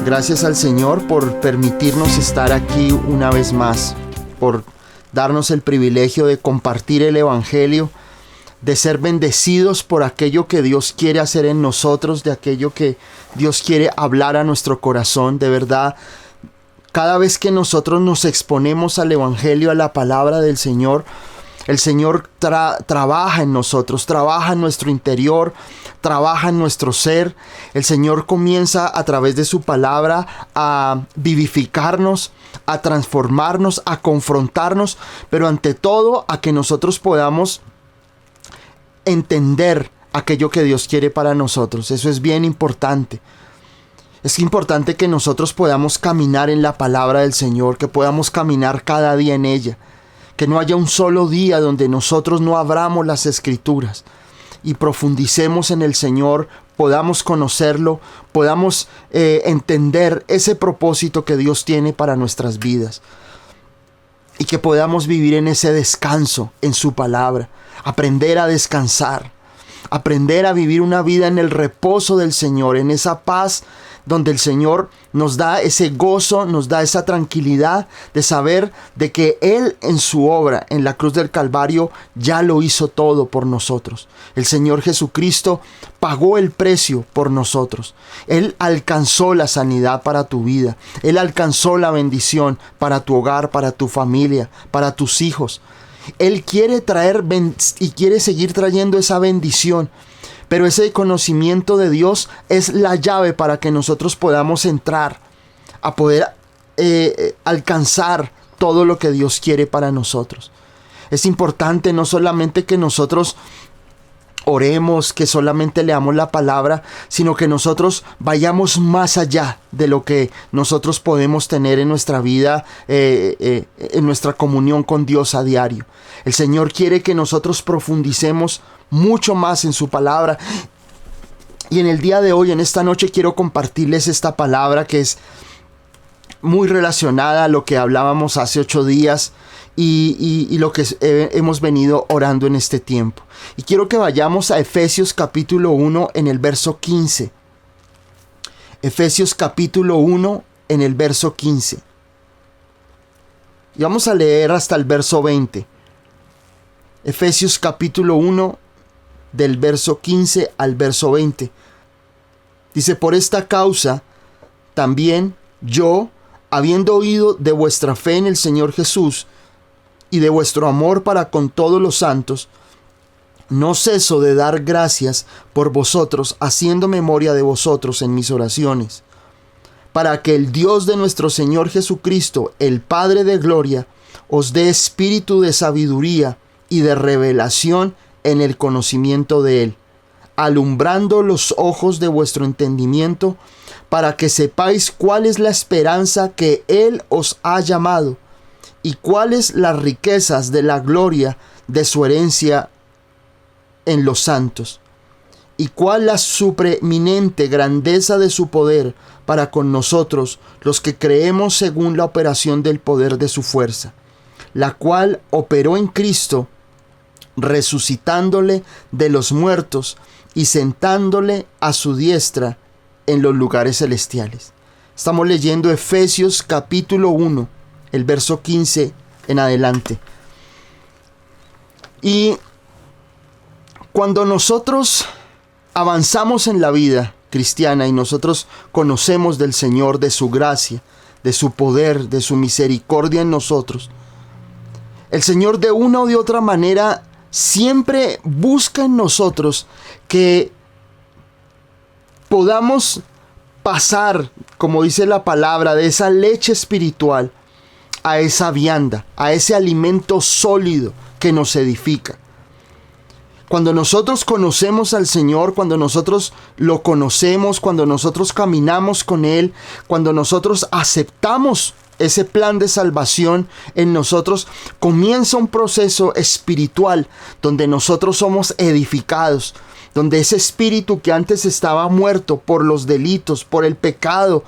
Gracias al Señor por permitirnos estar aquí una vez más, por darnos el privilegio de compartir el Evangelio, de ser bendecidos por aquello que Dios quiere hacer en nosotros, de aquello que Dios quiere hablar a nuestro corazón. De verdad, cada vez que nosotros nos exponemos al Evangelio, a la palabra del Señor, el Señor trabaja en nosotros, trabaja en nuestro interior, trabaja en nuestro ser. El Señor comienza a través de su palabra a vivificarnos, a transformarnos, a confrontarnos, pero ante todo a que nosotros podamos entender aquello que Dios quiere para nosotros. Eso es bien importante. Es importante que nosotros podamos caminar en la palabra del Señor, que podamos caminar cada día en ella. Que no haya un solo día donde nosotros no abramos las Escrituras y profundicemos en el Señor, podamos conocerlo, podamos entender ese propósito que Dios tiene para nuestras vidas. Y que podamos vivir en ese descanso, en su palabra. Aprender a descansar. Aprender a vivir una vida en el reposo del Señor, en esa paz donde el Señor nos da ese gozo, nos da esa tranquilidad de saber de que Él en su obra en la cruz del Calvario ya lo hizo todo por nosotros. El Señor Jesucristo pagó el precio por nosotros. Él alcanzó la sanidad para tu vida. Él alcanzó la bendición para tu hogar, para tu familia, para tus hijos. Él quiere traer y quiere seguir trayendo esa bendición. Pero ese conocimiento de Dios es la llave para que nosotros podamos entrar a poder alcanzar todo lo que Dios quiere para nosotros. Es importante no solamente que nosotros oremos, que solamente leamos la palabra, sino que nosotros vayamos más allá de lo que nosotros podemos tener en nuestra vida, en nuestra comunión con Dios a diario. El Señor quiere que nosotros profundicemos mucho más en su palabra. Y en el día de hoy, en esta noche, quiero compartirles esta palabra que es muy relacionada a lo que hablábamos hace 8 días y lo que hemos venido orando en este tiempo. Y quiero que vayamos a Efesios capítulo 1 en el verso 15. Efesios capítulo 1 en el verso 15. Y vamos a leer hasta el verso 20. Efesios capítulo 1 del verso 15 al verso 20. Dice: por esta causa también yo, habiendo oído de vuestra fe en el Señor Jesús y de vuestro amor para con todos los santos, no ceso de dar gracias por vosotros, haciendo memoria de vosotros en mis oraciones, para que el Dios de nuestro Señor Jesucristo, el Padre de gloria, os dé espíritu de sabiduría y de revelación en el conocimiento de Él, alumbrando los ojos de vuestro entendimiento, para que sepáis cuál es la esperanza que Él os ha llamado, y cuáles las riquezas de la gloria de su herencia en los santos, y cuál la supreeminente grandeza de su poder para con nosotros, los que creemos según la operación del poder de su fuerza, la cual operó en Cristo, resucitándole de los muertos y sentándole a su diestra en los lugares celestiales. Estamos leyendo Efesios capítulo 1, el verso 15 en adelante. Y cuando nosotros avanzamos en la vida cristiana y nosotros conocemos del Señor, de su gracia, de su poder, de su misericordia en nosotros, el Señor de una o de otra manera siempre busca en nosotros que podamos pasar, como dice la palabra, de esa leche espiritual a esa vianda, a ese alimento sólido que nos edifica. Cuando nosotros conocemos al Señor, cuando nosotros lo conocemos, cuando nosotros caminamos con Él, cuando nosotros aceptamos ese plan de salvación en nosotros, comienza un proceso espiritual donde nosotros somos edificados, donde ese espíritu que antes estaba muerto por los delitos, por el pecado,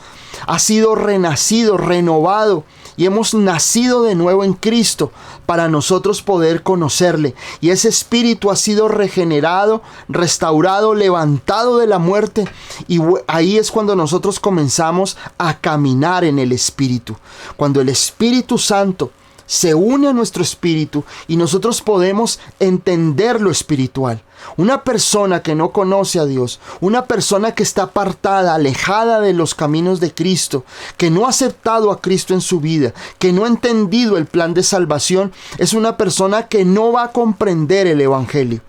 ha sido renacido, renovado, y hemos nacido de nuevo en Cristo para nosotros poder conocerle. Y ese espíritu ha sido regenerado, restaurado, levantado de la muerte, y ahí es cuando nosotros comenzamos a caminar en el Espíritu. Cuando el Espíritu Santo se une a nuestro espíritu y nosotros podemos entender lo espiritual. Una persona que no conoce a Dios, una persona que está apartada, alejada de los caminos de Cristo, que no ha aceptado a Cristo en su vida, que no ha entendido el plan de salvación, es una persona que no va a comprender el Evangelio.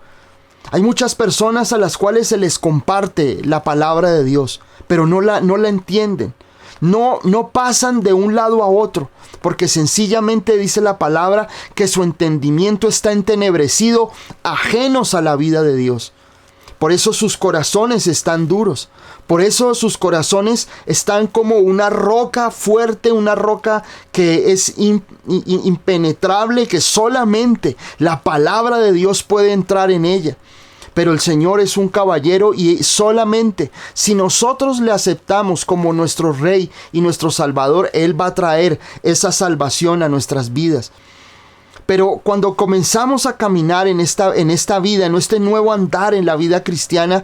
Hay muchas personas a las cuales se les comparte la palabra de Dios, pero no la entienden. No pasan de un lado a otro, porque sencillamente dice la palabra que su entendimiento está entenebrecido, ajenos a la vida de Dios. Por eso sus corazones están duros. Por eso sus corazones están como una roca fuerte, una roca que es impenetrable, que solamente la palabra de Dios puede entrar en ella. Pero el Señor es un caballero, y solamente si nosotros le aceptamos como nuestro Rey y nuestro Salvador, Él va a traer esa salvación a nuestras vidas. Pero cuando comenzamos a caminar en esta vida, en este nuevo andar en la vida cristiana,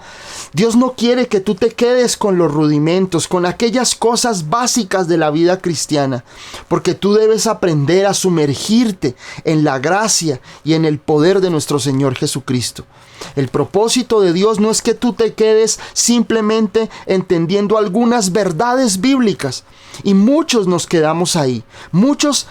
Dios no quiere que tú te quedes con los rudimentos, con aquellas cosas básicas de la vida cristiana, porque tú debes aprender a sumergirte en la gracia y en el poder de nuestro Señor Jesucristo. El propósito de Dios no es que tú te quedes simplemente entendiendo algunas verdades bíblicas, y muchos nos quedamos ahí. Muchos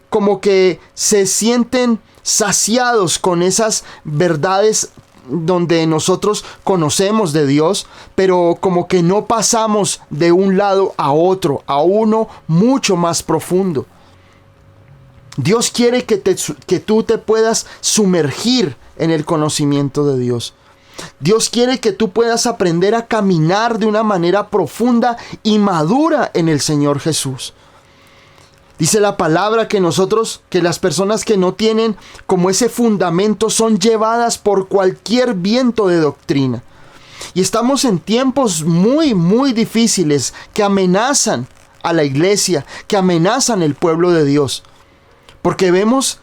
como que se sienten saciados con esas verdades donde nosotros conocemos de Dios, pero como que no pasamos de un lado a otro, a uno mucho más profundo. Dios quiere que tú te puedas sumergir en el conocimiento de Dios. Dios quiere que tú puedas aprender a caminar de una manera profunda y madura en el Señor Jesús. Dice la palabra que las personas que no tienen como ese fundamento son llevadas por cualquier viento de doctrina. Y estamos en tiempos muy, muy difíciles que amenazan a la iglesia, que amenazan el pueblo de Dios. Porque vemos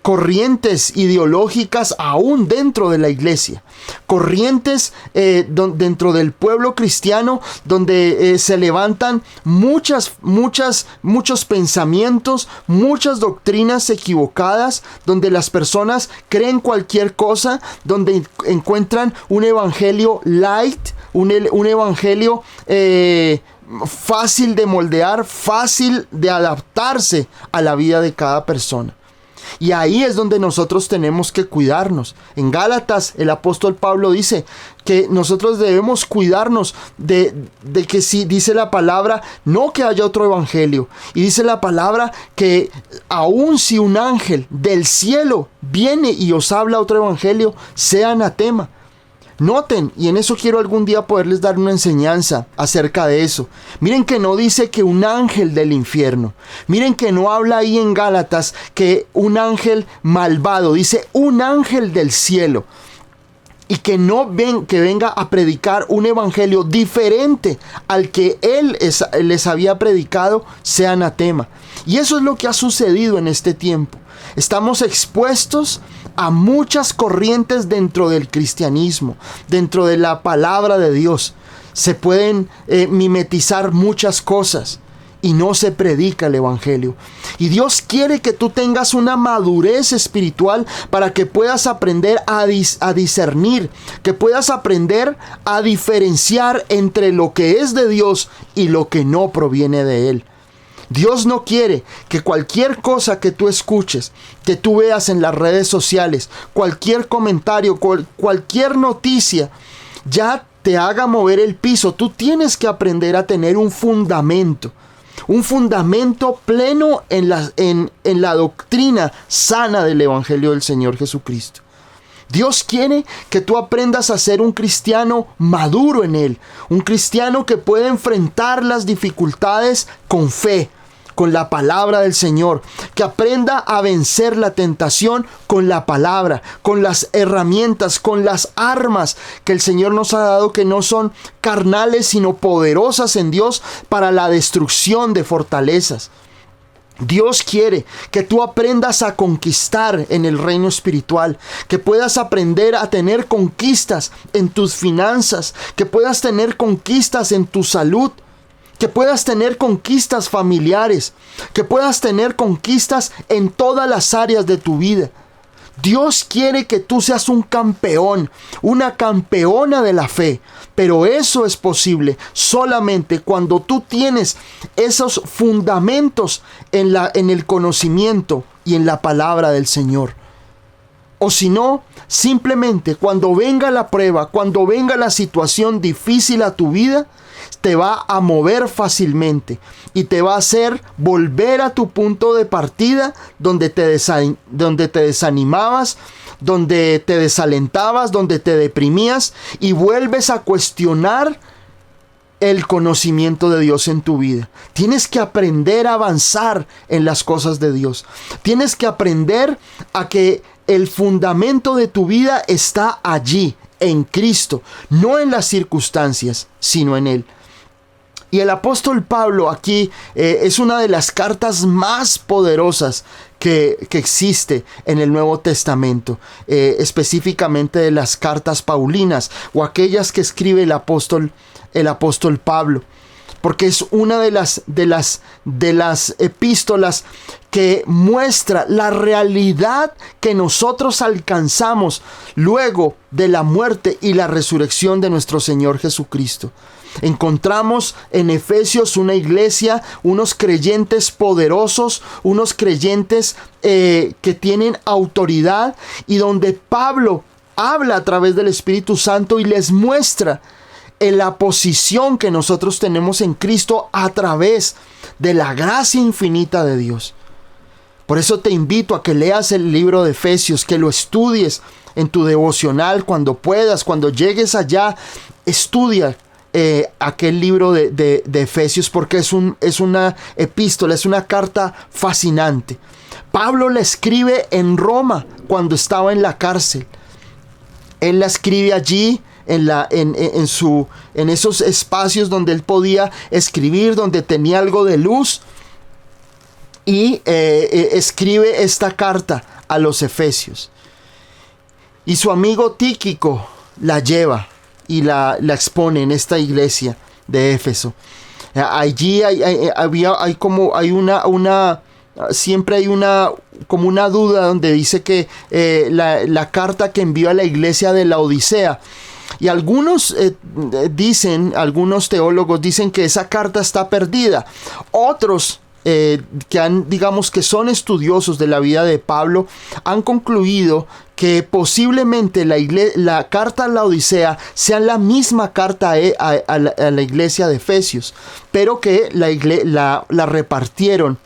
corrientes ideológicas aún dentro de la iglesia, corrientes dentro del pueblo cristiano, donde se levantan muchos pensamientos, muchas doctrinas equivocadas, donde las personas creen cualquier cosa, donde encuentran un evangelio light, un evangelio fácil de moldear, fácil de adaptarse a la vida de cada persona. Y ahí es donde nosotros tenemos que cuidarnos. En Gálatas el apóstol Pablo dice que nosotros debemos cuidarnos de que, si dice la palabra, no que haya otro evangelio. Y dice la palabra que aun si un ángel del cielo viene y os habla otro evangelio, sea anatema. Noten, y en eso quiero algún día poderles dar una enseñanza acerca de eso. Miren que no dice que un ángel del infierno. Miren que no habla ahí en Gálatas que un ángel malvado. Dice un ángel del cielo. Y que que venga a predicar un evangelio diferente al que él les había predicado, sea anatema. Y eso es lo que ha sucedido en este tiempo. Estamos expuestos a muchas corrientes dentro del cristianismo, dentro de la palabra de Dios. Se pueden mimetizar muchas cosas y no se predica el evangelio. Y Dios quiere que tú tengas una madurez espiritual para que puedas aprender a discernir, que puedas aprender a diferenciar entre lo que es de Dios y lo que no proviene de Él. Dios no quiere que cualquier cosa que tú escuches, que tú veas en las redes sociales, cualquier comentario, cualquier noticia, ya te haga mover el piso. Tú tienes que aprender a tener un fundamento pleno en la doctrina sana del Evangelio del Señor Jesucristo. Dios quiere que tú aprendas a ser un cristiano maduro en Él, un cristiano que puede enfrentar las dificultades con fe, con la palabra del Señor, que aprenda a vencer la tentación con la palabra, con las herramientas, con las armas que el Señor nos ha dado, que no son carnales sino poderosas en Dios para la destrucción de fortalezas. Dios quiere que tú aprendas a conquistar en el reino espiritual, que puedas aprender a tener conquistas en tus finanzas, que puedas tener conquistas en tu salud, que puedas tener conquistas familiares, que puedas tener conquistas en todas las áreas de tu vida. Dios quiere que tú seas un campeón, una campeona de la fe, pero eso es posible solamente cuando tú tienes esos fundamentos en el conocimiento y en la palabra del Señor. O si no, simplemente cuando venga la prueba, cuando venga la situación difícil a tu vida, te va a mover fácilmente y te va a hacer volver a tu punto de partida donde te desanimabas, donde te desalentabas, donde te deprimías, y vuelves a cuestionar el conocimiento de Dios en tu vida. Tienes que aprender a avanzar en las cosas de Dios. Tienes que aprender a que el fundamento de tu vida está allí, en Cristo, no en las circunstancias, sino en Él. Y el apóstol Pablo aquí es una de las cartas más poderosas que existe en el Nuevo Testamento, específicamente de las cartas paulinas o aquellas que escribe el apóstol Pablo, porque es una de las epístolas que muestra la realidad que nosotros alcanzamos luego de la muerte y la resurrección de nuestro Señor Jesucristo. Encontramos en Efesios una iglesia, unos creyentes poderosos, unos creyentes que tienen autoridad, y donde Pablo habla a través del Espíritu Santo y les muestra en la posición que nosotros tenemos en Cristo a través de la gracia infinita de Dios. Por eso te invito a que leas el libro de Efesios, que lo estudies en tu devocional cuando puedas, cuando llegues allá, estudia aquel libro de Efesios, porque es una epístola, es una carta fascinante. Pablo la escribe en Roma cuando estaba en la cárcel. Él la escribe allí en esos espacios donde él podía escribir, donde tenía algo de luz, y escribe esta carta a los Efesios. Y su amigo Tíquico la lleva y la expone en esta iglesia de Éfeso. Allí siempre hay una duda donde dice que la carta que envió a la iglesia de la Odisea. Y algunos teólogos dicen que esa carta está perdida. Otros que son estudiosos de la vida de Pablo han concluido que posiblemente la carta a la Odisea sea la misma carta a la iglesia de Efesios, pero que la repartieron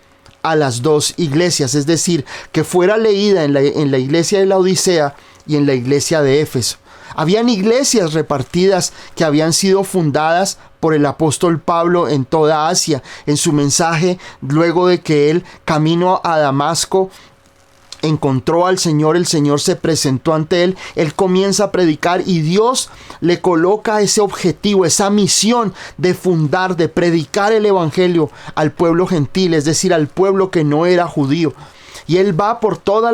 a las dos iglesias, es decir, que fuera leída en la iglesia de la Odisea y en la iglesia de Éfeso. Habían iglesias repartidas que habían sido fundadas por el apóstol Pablo en toda Asia. En su mensaje, luego de que él, camino a Damasco, encontró al Señor, el Señor se presentó ante él, él comienza a predicar y Dios le coloca ese objetivo, esa misión de fundar, de predicar el evangelio al pueblo gentil, es decir, al pueblo que no era judío. Y él va por toda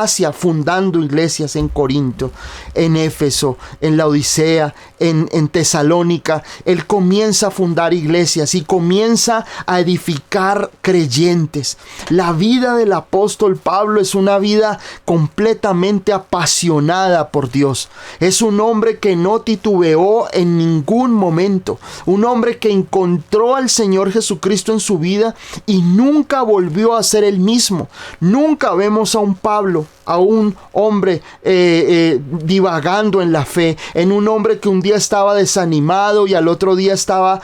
Asia fundando iglesias en Corinto, en Éfeso, en la Odisea, en Tesalónica. Él comienza a fundar iglesias y comienza a edificar creyentes. La vida del apóstol Pablo es una vida completamente apasionada por Dios. Es un hombre que no titubeó en ningún momento. Un hombre que encontró al Señor Jesucristo en su vida y nunca volvió a ser el mismo. Nunca vemos a un Pablo, a un hombre divagando en la fe, en un hombre que un día estaba desanimado y al otro día estaba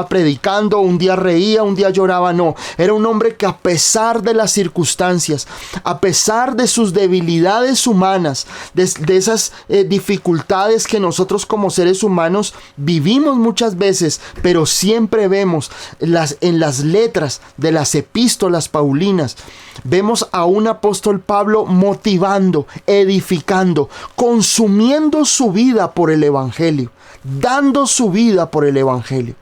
predicando, un día reía, un día lloraba. No, era un hombre que a pesar de las circunstancias, a pesar de sus debilidades humanas, de esas dificultades que nosotros como seres humanos vivimos muchas veces, pero siempre vemos en las letras de las epístolas paulinas, vemos a un apóstol Pablo motivando, edificando, consumiendo su vida por el evangelio, dando su vida por el evangelio.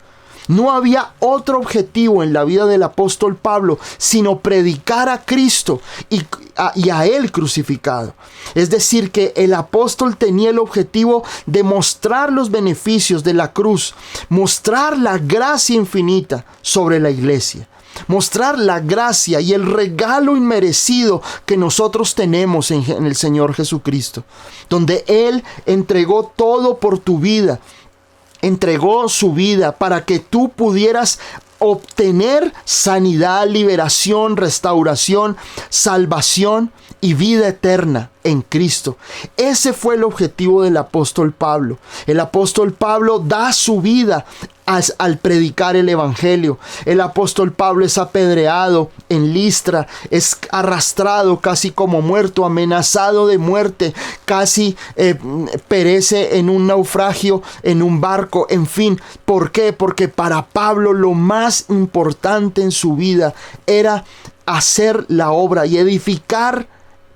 No había otro objetivo en la vida del apóstol Pablo sino predicar a Cristo y a Él crucificado. Es decir, que el apóstol tenía el objetivo de mostrar los beneficios de la cruz, mostrar la gracia infinita sobre la iglesia, mostrar la gracia y el regalo inmerecido que nosotros tenemos en el Señor Jesucristo, donde Él entregó todo por tu vida. Entregó su vida para que tú pudieras obtener sanidad, liberación, restauración, salvación y vida eterna en Cristo. Ese fue el objetivo del apóstol Pablo. El apóstol Pablo da su vida al predicar el evangelio. El apóstol Pablo es apedreado en Listra, es arrastrado casi como muerto, amenazado de muerte, casi perece en un naufragio, en un barco, en fin. ¿Por qué? Porque para Pablo lo más importante en su vida era hacer la obra y edificar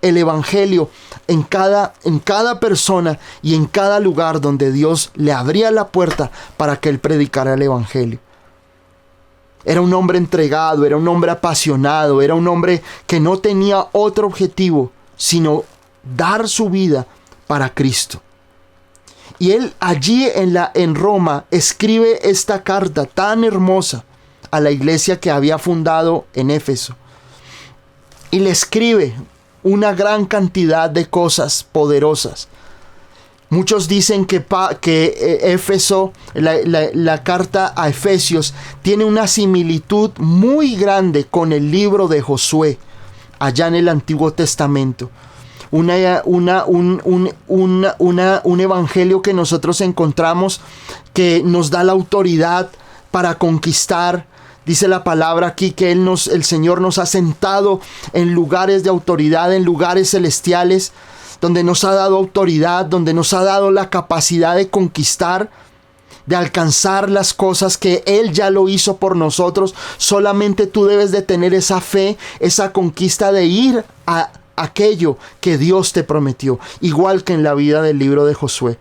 el evangelio en cada persona y en cada lugar donde Dios le abría la puerta para que él predicara el evangelio. Era un hombre entregado, era un hombre apasionado, era un hombre que no tenía otro objetivo sino dar su vida para Cristo. Y él allí en Roma escribe esta carta tan hermosa a la iglesia que había fundado en Éfeso. Y le escribe una gran cantidad de cosas poderosas. Muchos dicen que Éfeso, la carta a Efesios, tiene una similitud muy grande con el libro de Josué, allá en el Antiguo Testamento. Un evangelio que nosotros encontramos que nos da la autoridad para conquistar. Dice la palabra aquí que el Señor nos ha sentado en lugares de autoridad, en lugares celestiales, donde nos ha dado autoridad, donde nos ha dado la capacidad de conquistar, de alcanzar las cosas que Él ya lo hizo por nosotros. Solamente tú debes de tener esa fe, esa conquista de ir a aquello que Dios te prometió, igual que en la vida del libro de Josué.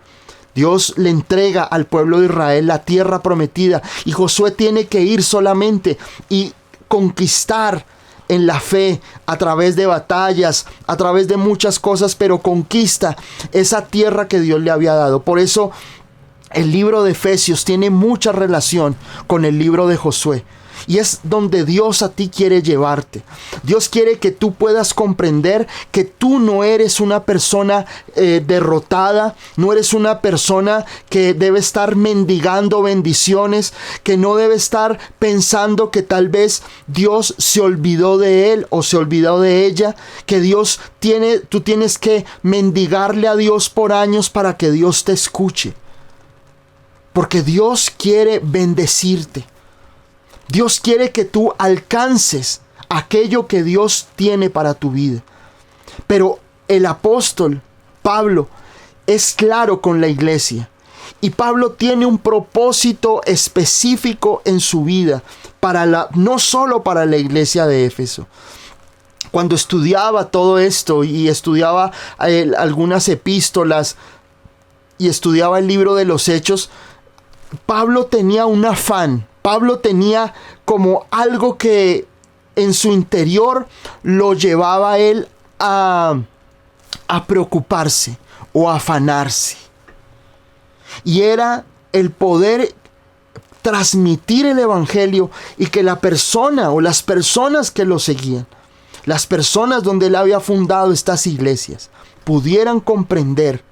Dios le entrega al pueblo de Israel la tierra prometida y Josué tiene que ir solamente y conquistar en la fe, a través de batallas, a través de muchas cosas, pero conquista esa tierra que Dios le había dado. Por eso el libro de Efesios tiene mucha relación con el libro de Josué. Y es donde Dios a ti quiere llevarte. Dios quiere que tú puedas comprender que tú no eres una persona derrotada, no eres una persona que debe estar mendigando bendiciones, que no debe estar pensando que tal vez Dios se olvidó de él o se olvidó de ella, que tú tienes que mendigarle a Dios por años para que Dios te escuche. Porque Dios quiere bendecirte. Dios quiere que tú alcances aquello que Dios tiene para tu vida. Pero el apóstol Pablo es claro con la iglesia. Y Pablo tiene un propósito específico en su vida, no solo para la iglesia de Éfeso. Cuando estudiaba todo esto y estudiaba algunas epístolas y estudiaba el libro de los Hechos, Pablo tenía un afán. Pablo tenía como algo que en su interior lo llevaba a él a preocuparse o a afanarse. Y era el poder transmitir el evangelio y que la persona o las personas que lo seguían, las personas donde él había fundado estas iglesias, pudieran comprender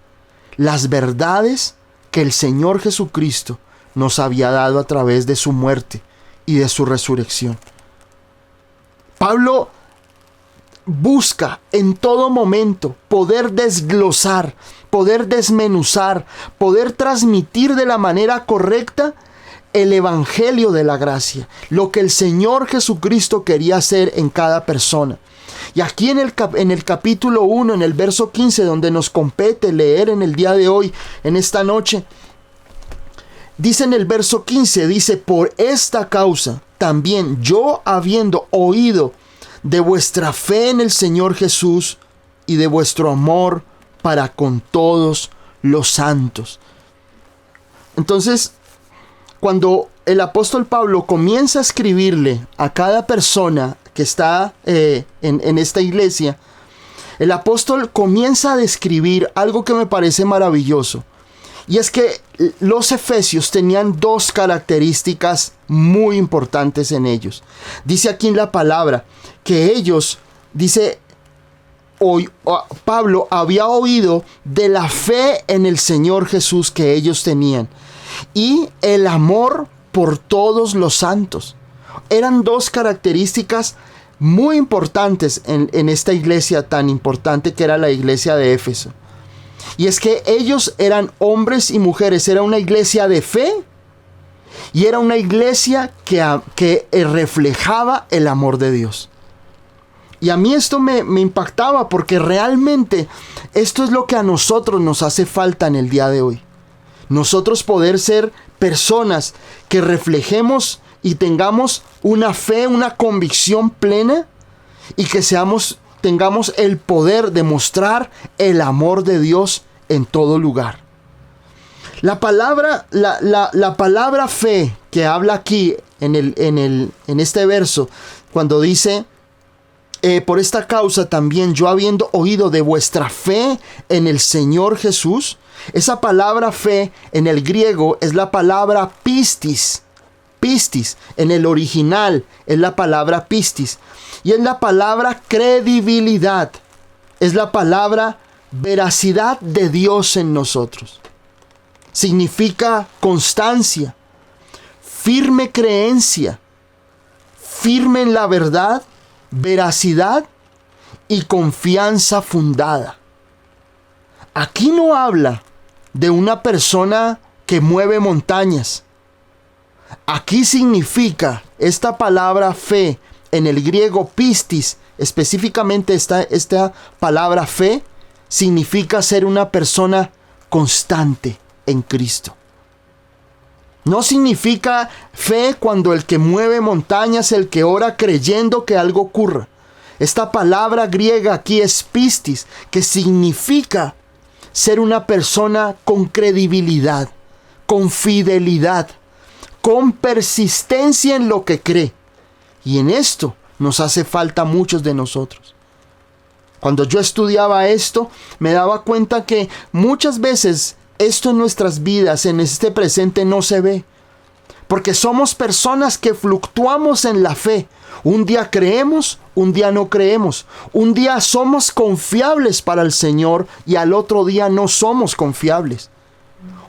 las verdades que el Señor Jesucristo nos había dado a través de su muerte y de su resurrección. Pablo busca en todo momento poder desglosar, poder desmenuzar, poder transmitir de la manera correcta el evangelio de la gracia, lo que el Señor Jesucristo quería hacer en cada persona. Y aquí en el capítulo 1, en el verso 15, donde nos compete leer en el día de hoy, en esta noche, dice en el verso 15, dice: por esta causa también yo, habiendo oído de vuestra fe en el Señor Jesús y de vuestro amor para con todos los santos. Entonces, cuando el apóstol Pablo comienza a escribirle a cada persona que está en esta iglesia, el apóstol comienza a describir algo que me parece maravilloso. Y es que los efesios tenían dos características muy importantes en ellos. Dice aquí en la palabra que ellos, dice, Pablo había oído de la fe en el Señor Jesús que ellos tenían y el amor por todos los santos. Eran dos características muy importantes en esta iglesia tan importante que era la iglesia de Éfeso. Y es que ellos eran hombres y mujeres, era una iglesia de fe y era una iglesia que reflejaba el amor de Dios. Y a mí esto me impactaba porque realmente esto es lo que a nosotros nos hace falta en el día de hoy. Nosotros poder ser personas que reflejemos y tengamos una fe, una convicción plena y que tengamos el poder de mostrar el amor de Dios en todo lugar. La palabra fe que habla aquí en este verso, cuando dice, por esta causa también yo habiendo oído de vuestra fe en el Señor Jesús, esa palabra fe en el griego es la palabra pistis. Pistis, en el original es la palabra pistis. Y es la palabra credibilidad. Es la palabra veracidad de Dios en nosotros. Significa constancia, firme creencia, firme en la verdad, veracidad y confianza fundada. Aquí no habla de una persona que mueve montañas. Aquí significa esta palabra fe en el griego pistis, específicamente esta palabra fe, significa ser una persona constante en Cristo. No significa fe cuando el que mueve montañas, el que ora creyendo que algo ocurra. Esta palabra griega aquí es pistis, que significa ser una persona con credibilidad, con fidelidad, con persistencia en lo que cree. Y en esto nos hace falta a muchos de nosotros. Cuando yo estudiaba esto, me daba cuenta que muchas veces esto en nuestras vidas, en este presente, no se ve. Porque somos personas que fluctuamos en la fe. Un día creemos, un día no creemos. Un día somos confiables para el Señor y al otro día no somos confiables.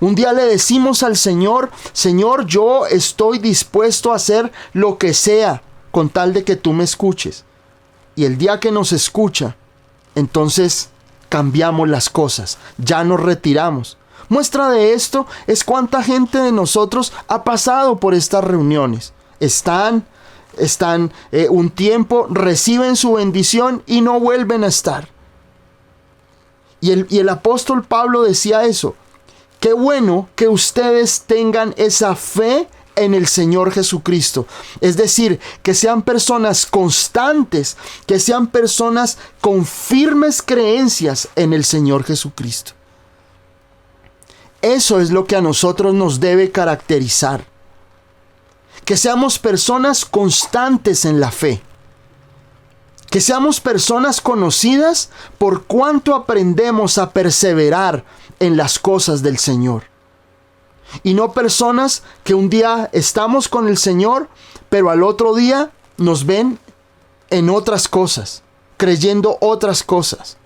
Un día le decimos al Señor, Señor, yo estoy dispuesto a hacer lo que sea con tal de que tú me escuches. Y el día que nos escucha, entonces cambiamos las cosas, ya nos retiramos. Muestra de esto es cuánta gente de nosotros ha pasado por estas reuniones. Están un tiempo, reciben su bendición y no vuelven a estar. Y el apóstol Pablo decía eso. Qué bueno que ustedes tengan esa fe en el Señor Jesucristo. Es decir, que sean personas constantes, que sean personas con firmes creencias en el Señor Jesucristo. Eso es lo que a nosotros nos debe caracterizar. Que seamos personas constantes en la fe. Que seamos personas conocidas por cuánto aprendemos a perseverar en las cosas del Señor. Y no personas que un día estamos con el Señor, pero al otro día nos ven en otras cosas, creyendo otras cosas.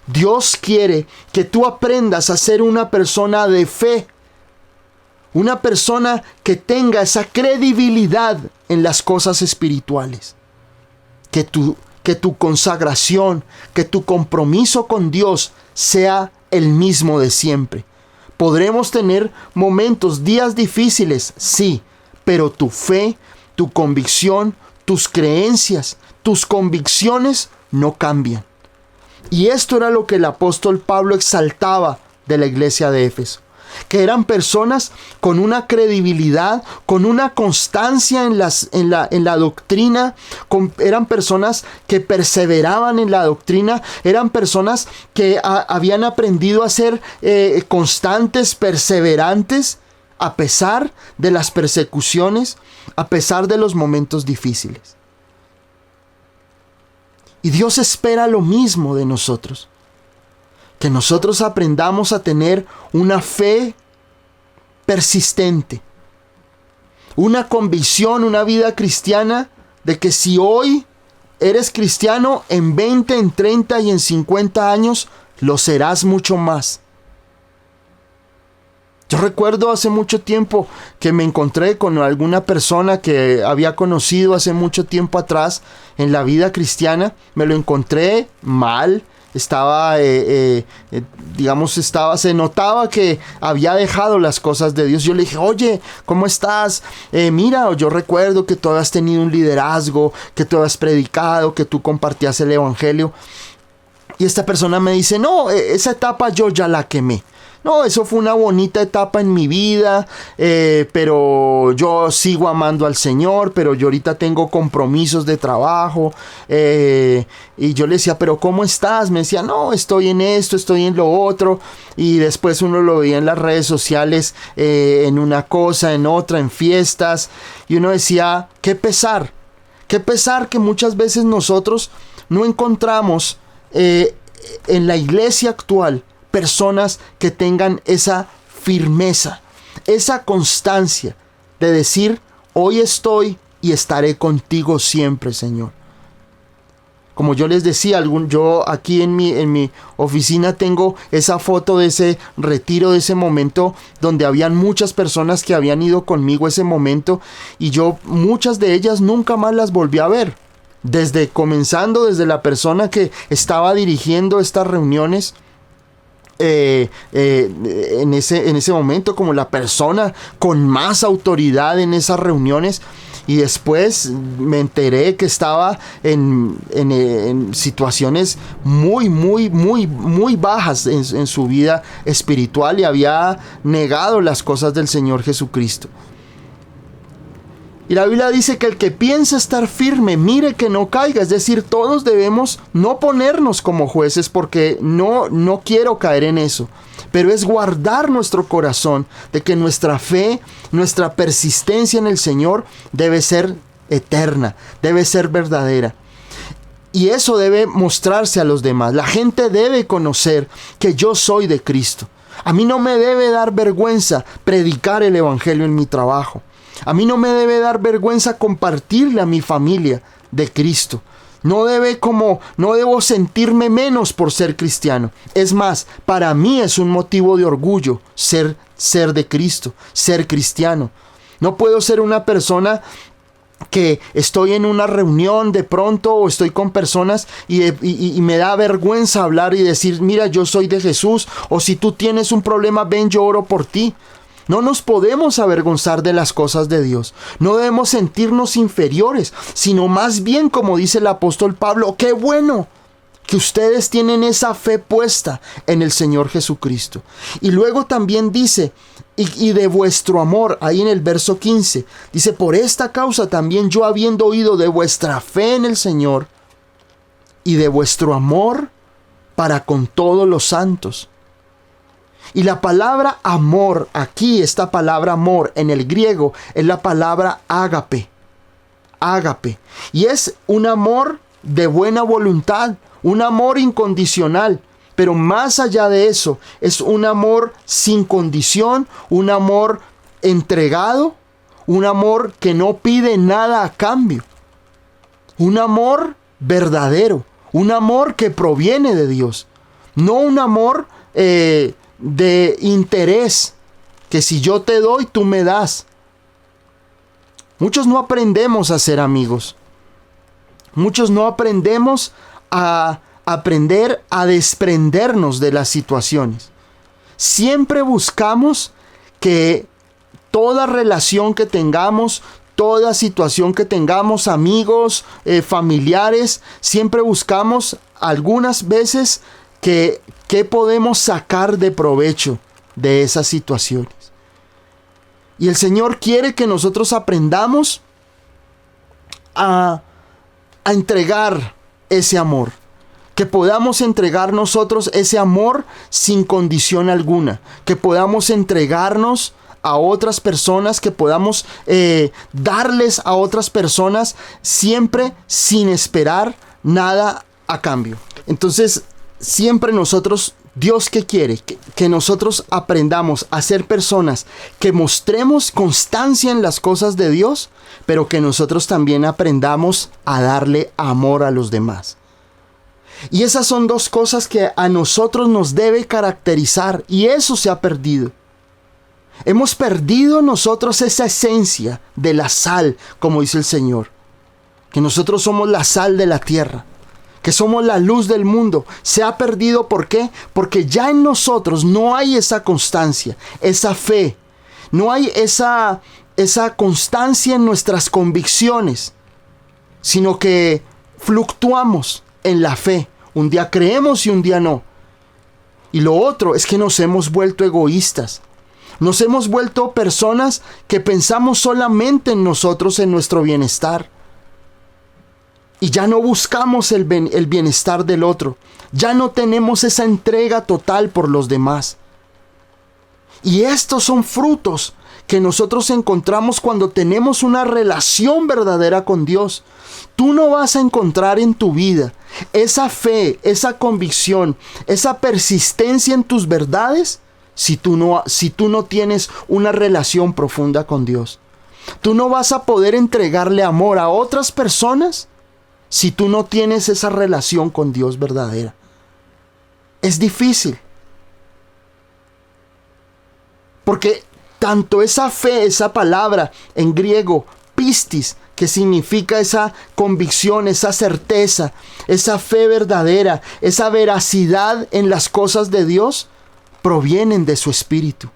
Dios quiere que tú aprendas a ser una persona de fe, una persona que tenga esa credibilidad en las cosas espirituales. Que tu consagración, que tu compromiso con Dios sea el mismo de siempre. Podremos tener momentos, días difíciles, sí, pero tu fe, tu convicción, tus creencias, tus convicciones no cambian. Y esto era lo que el apóstol Pablo exaltaba de la iglesia de Éfeso. Que eran personas con una credibilidad, con una constancia en la doctrina, eran personas que perseveraban en la doctrina, eran personas que habían aprendido a ser constantes, perseverantes, a pesar de las persecuciones, a pesar de los momentos difíciles. Y Dios espera lo mismo de nosotros, que nosotros aprendamos a tener una fe persistente, una convicción, una vida cristiana de que si hoy eres cristiano, en 20, en 30 y en 50 años lo serás mucho más. Yo recuerdo hace mucho tiempo que me encontré con alguna persona que había conocido hace mucho tiempo atrás en la vida cristiana. Me lo encontré mal. Se notaba que había dejado las cosas de Dios. Yo le dije, oye, ¿cómo estás? Mira, yo recuerdo que tú has tenido un liderazgo, que tú has predicado, que tú compartías el evangelio. Y esta persona me dice, no, esa etapa yo ya la quemé. No, eso fue una bonita etapa en mi vida, pero yo sigo amando al Señor, pero yo ahorita tengo compromisos de trabajo. Y yo le decía, ¿pero cómo estás? Me decía, no, estoy en esto, estoy en lo otro. Y después uno lo veía en las redes sociales, en una cosa, en otra, en fiestas. Y uno decía, qué pesar que muchas veces nosotros no encontramos en la iglesia actual personas que tengan esa firmeza, esa constancia de decir, hoy estoy y estaré contigo siempre, Señor. Como yo les decía, yo aquí en mi oficina tengo esa foto de ese retiro, de ese momento donde habían muchas personas que habían ido conmigo ese momento, y yo muchas de ellas nunca más las volví a ver. Desde la persona que estaba dirigiendo estas reuniones, en ese momento, como la persona con más autoridad en esas reuniones, y después me enteré que estaba en situaciones muy bajas en su vida espiritual y había negado las cosas del Señor Jesucristo. Y la Biblia dice que el que piensa estar firme, mire que no caiga. Es decir, todos debemos no ponernos como jueces, porque no quiero caer en eso. Pero es guardar nuestro corazón de que nuestra fe, nuestra persistencia en el Señor debe ser eterna, debe ser verdadera. Y eso debe mostrarse a los demás. La gente debe conocer que yo soy de Cristo. A mí no me debe dar vergüenza predicar el evangelio en mi trabajo. A mí no me debe dar vergüenza compartirle a mi familia de Cristo. No debo sentirme menos por ser cristiano. Es más, para mí es un motivo de orgullo ser de Cristo, ser cristiano. No puedo ser una persona que estoy en una reunión de pronto o estoy con personas y me da vergüenza hablar y decir, mira, yo soy de Jesús, o si tú tienes un problema, ven, yo oro por ti. No nos podemos avergonzar de las cosas de Dios. No debemos sentirnos inferiores, sino más bien, como dice el apóstol Pablo, qué bueno que ustedes tienen esa fe puesta en el Señor Jesucristo. Y luego también dice, y de vuestro amor, ahí en el verso 15, dice, por esta causa también yo, habiendo oído de vuestra fe en el Señor y de vuestro amor para con todos los santos. Y la palabra amor, aquí esta palabra amor en el griego es la palabra ágape. Ágape. Y es un amor de buena voluntad, un amor incondicional. Pero más allá de eso, es un amor sin condición, un amor entregado, un amor que no pide nada a cambio. Un amor verdadero, un amor que proviene de Dios. No un amor de interés, que si yo te doy, tú me das. Muchos no aprendemos a ser amigos. Muchos no aprendemos a desprendernos de las situaciones. Siempre buscamos que toda relación que tengamos, toda situación que tengamos, amigos, familiares, siempre buscamos algunas veces qué podemos sacar de provecho de esas situaciones. Y el Señor quiere que nosotros aprendamos a entregar ese amor. Que podamos entregar nosotros ese amor sin condición alguna. Que podamos entregarnos a otras personas, que podamos darles a otras personas siempre sin esperar nada a cambio. Entonces, siempre nosotros, Dios, ¿qué quiere? Que nosotros aprendamos a ser personas que mostremos constancia en las cosas de Dios, pero que nosotros también aprendamos a darle amor a los demás. Y esas son dos cosas que a nosotros nos debe caracterizar, y eso se ha perdido. Hemos perdido nosotros esa esencia de la sal, como dice el Señor, que nosotros somos la sal de la tierra, que somos la luz del mundo. Se ha perdido, ¿por qué? Porque ya en nosotros no hay esa constancia, esa fe, no hay esa constancia en nuestras convicciones, sino que fluctuamos en la fe. Un día creemos y un día no. Y lo otro es que nos hemos vuelto egoístas. Nos hemos vuelto personas que pensamos solamente en nosotros, en nuestro bienestar. Y ya no buscamos el bienestar del otro. Ya no tenemos esa entrega total por los demás. Y estos son frutos que nosotros encontramos cuando tenemos una relación verdadera con Dios. Tú no vas a encontrar en tu vida esa fe, esa convicción, esa persistencia en tus verdades si tú no tienes una relación profunda con Dios. Tú no vas a poder entregarle amor a otras personas si tú no tienes esa relación con Dios verdadera. Es difícil. Porque tanto esa fe, esa palabra en griego, pistis, que significa esa convicción, esa certeza, esa fe verdadera, esa veracidad en las cosas de Dios, provienen de su espíritu.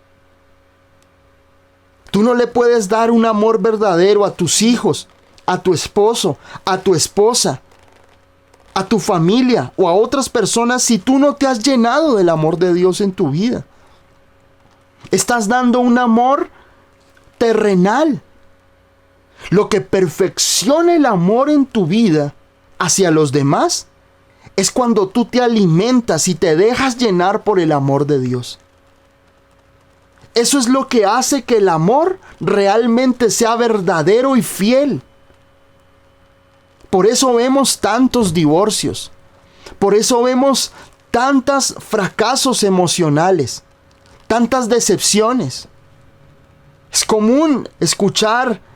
Tú no le puedes dar un amor verdadero a tus hijos, a tu esposo, a tu esposa, a tu familia o a otras personas si tú no te has llenado del amor de Dios en tu vida. Estás dando un amor terrenal. Lo que perfecciona el amor en tu vida hacia los demás es cuando tú te alimentas y te dejas llenar por el amor de Dios. Eso es lo que hace que el amor realmente sea verdadero y fiel. Por eso vemos tantos divorcios. Por eso vemos tantos fracasos emocionales, tantas decepciones. Es común escuchar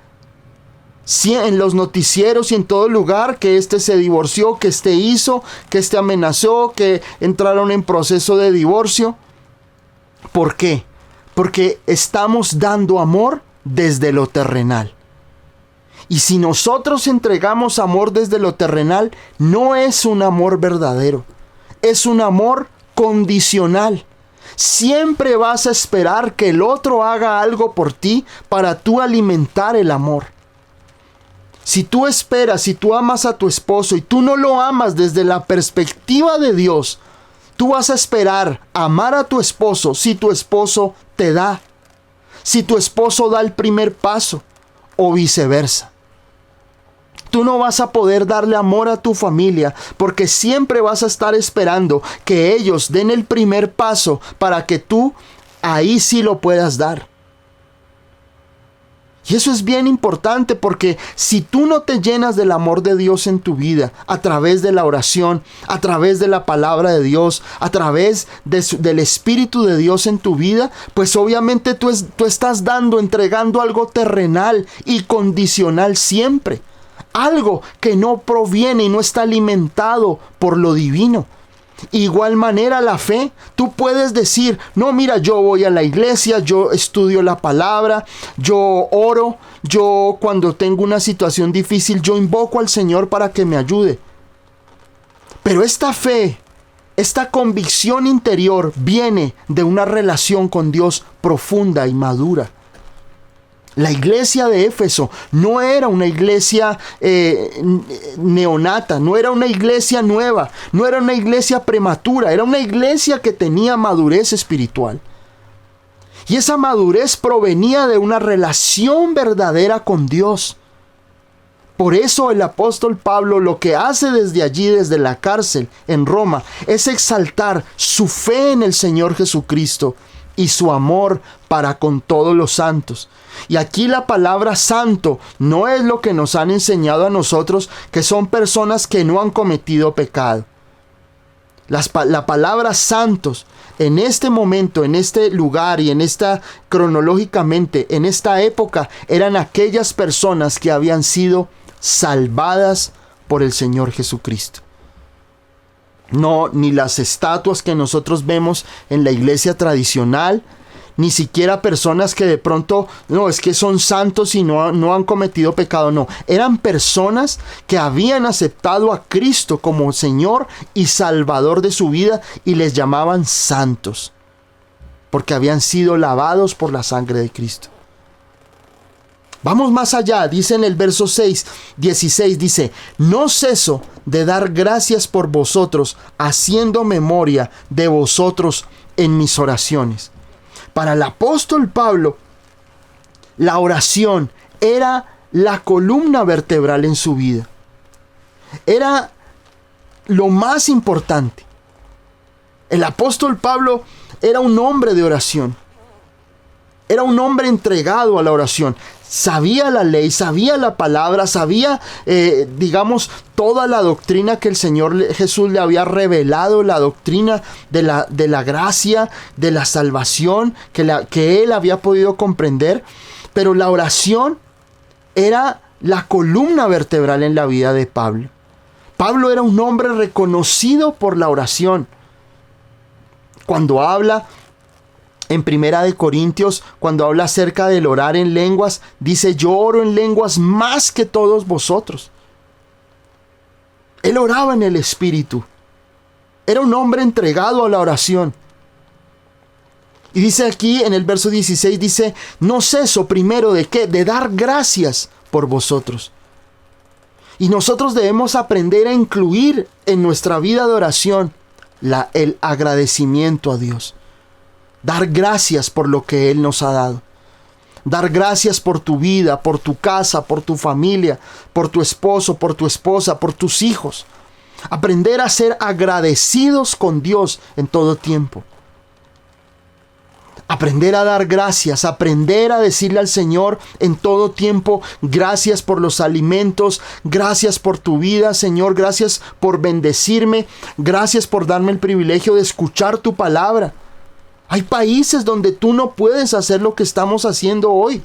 en los noticieros y en todo lugar que este se divorció, que este hizo, que este amenazó, que entraron en proceso de divorcio. ¿Por qué? Porque estamos dando amor desde lo terrenal. Y si nosotros entregamos amor desde lo terrenal, no es un amor verdadero. Es un amor condicional. Siempre vas a esperar que el otro haga algo por ti para tú alimentar el amor. Si tú esperas, si tú amas a tu esposo y tú no lo amas desde la perspectiva de Dios, tú vas a esperar amar a tu esposo si tu esposo te da, si tu esposo da el primer paso o viceversa. Tú no vas a poder darle amor a tu familia porque siempre vas a estar esperando que ellos den el primer paso para que tú ahí sí lo puedas dar. Y eso es bien importante porque si tú no te llenas del amor de Dios en tu vida, a través de la oración, a través de la palabra de Dios, a través del Espíritu de Dios en tu vida, pues obviamente tú estás entregando algo terrenal y condicional siempre. Algo que no proviene y no está alimentado por lo divino. Igual manera la fe, tú puedes decir, no, mira, yo voy a la iglesia, yo estudio la palabra, yo oro, yo cuando tengo una situación difícil, yo invoco al Señor para que me ayude. Pero esta fe, esta convicción interior viene de una relación con Dios profunda y madura. La iglesia de Éfeso no era una iglesia neonata, no era una iglesia nueva, no era una iglesia prematura, era una iglesia que tenía madurez espiritual. Y esa madurez provenía de una relación verdadera con Dios. Por eso el apóstol Pablo lo que hace desde allí, desde la cárcel en Roma, es exaltar su fe en el Señor Jesucristo y su amor para con todos los santos. Y aquí la palabra santo no es lo que nos han enseñado a nosotros, que son personas que no han cometido pecado. La palabra santos en este momento, en este lugar y cronológicamente, en esta época, eran aquellas personas que habían sido salvadas por el Señor Jesucristo. No, ni las estatuas que nosotros vemos en la iglesia tradicional, ni siquiera personas que de pronto, no, es que son santos y no han cometido pecado. No, eran personas que habían aceptado a Cristo como Señor y Salvador de su vida y les llamaban santos, porque habían sido lavados por la sangre de Cristo. Vamos más allá, dice en el verso 16, dice: no ceso de dar gracias por vosotros, haciendo memoria de vosotros en mis oraciones. Para el apóstol Pablo, la oración era la columna vertebral en su vida. Era lo más importante. El apóstol Pablo era un hombre de oración. Era un hombre entregado a la oración. Sabía la ley, sabía la palabra, sabía, toda la doctrina que el Señor Jesús le había revelado, la doctrina de la gracia, de la salvación, que él había podido comprender. Pero la oración era la columna vertebral en la vida de Pablo. Pablo era un hombre reconocido por la oración. Cuando habla en Primera de Corintios, cuando habla acerca del orar en lenguas, dice: yo oro en lenguas más que todos vosotros. Él oraba en el Espíritu. Era un hombre entregado a la oración. Y dice aquí en el verso 16, dice: no ceso primero ¿de qué? De dar gracias por vosotros. Y nosotros debemos aprender a incluir en nuestra vida de oración el agradecimiento a Dios. Dar gracias por lo que Él nos ha dado. Dar gracias por tu vida, por tu casa, por tu familia, por tu esposo, por tu esposa, por tus hijos. Aprender a ser agradecidos con Dios en todo tiempo. Aprender a dar gracias, aprender a decirle al Señor en todo tiempo: gracias por los alimentos, gracias por tu vida, Señor, gracias por bendecirme, gracias por darme el privilegio de escuchar tu palabra. Hay países donde tú no puedes hacer lo que estamos haciendo hoy.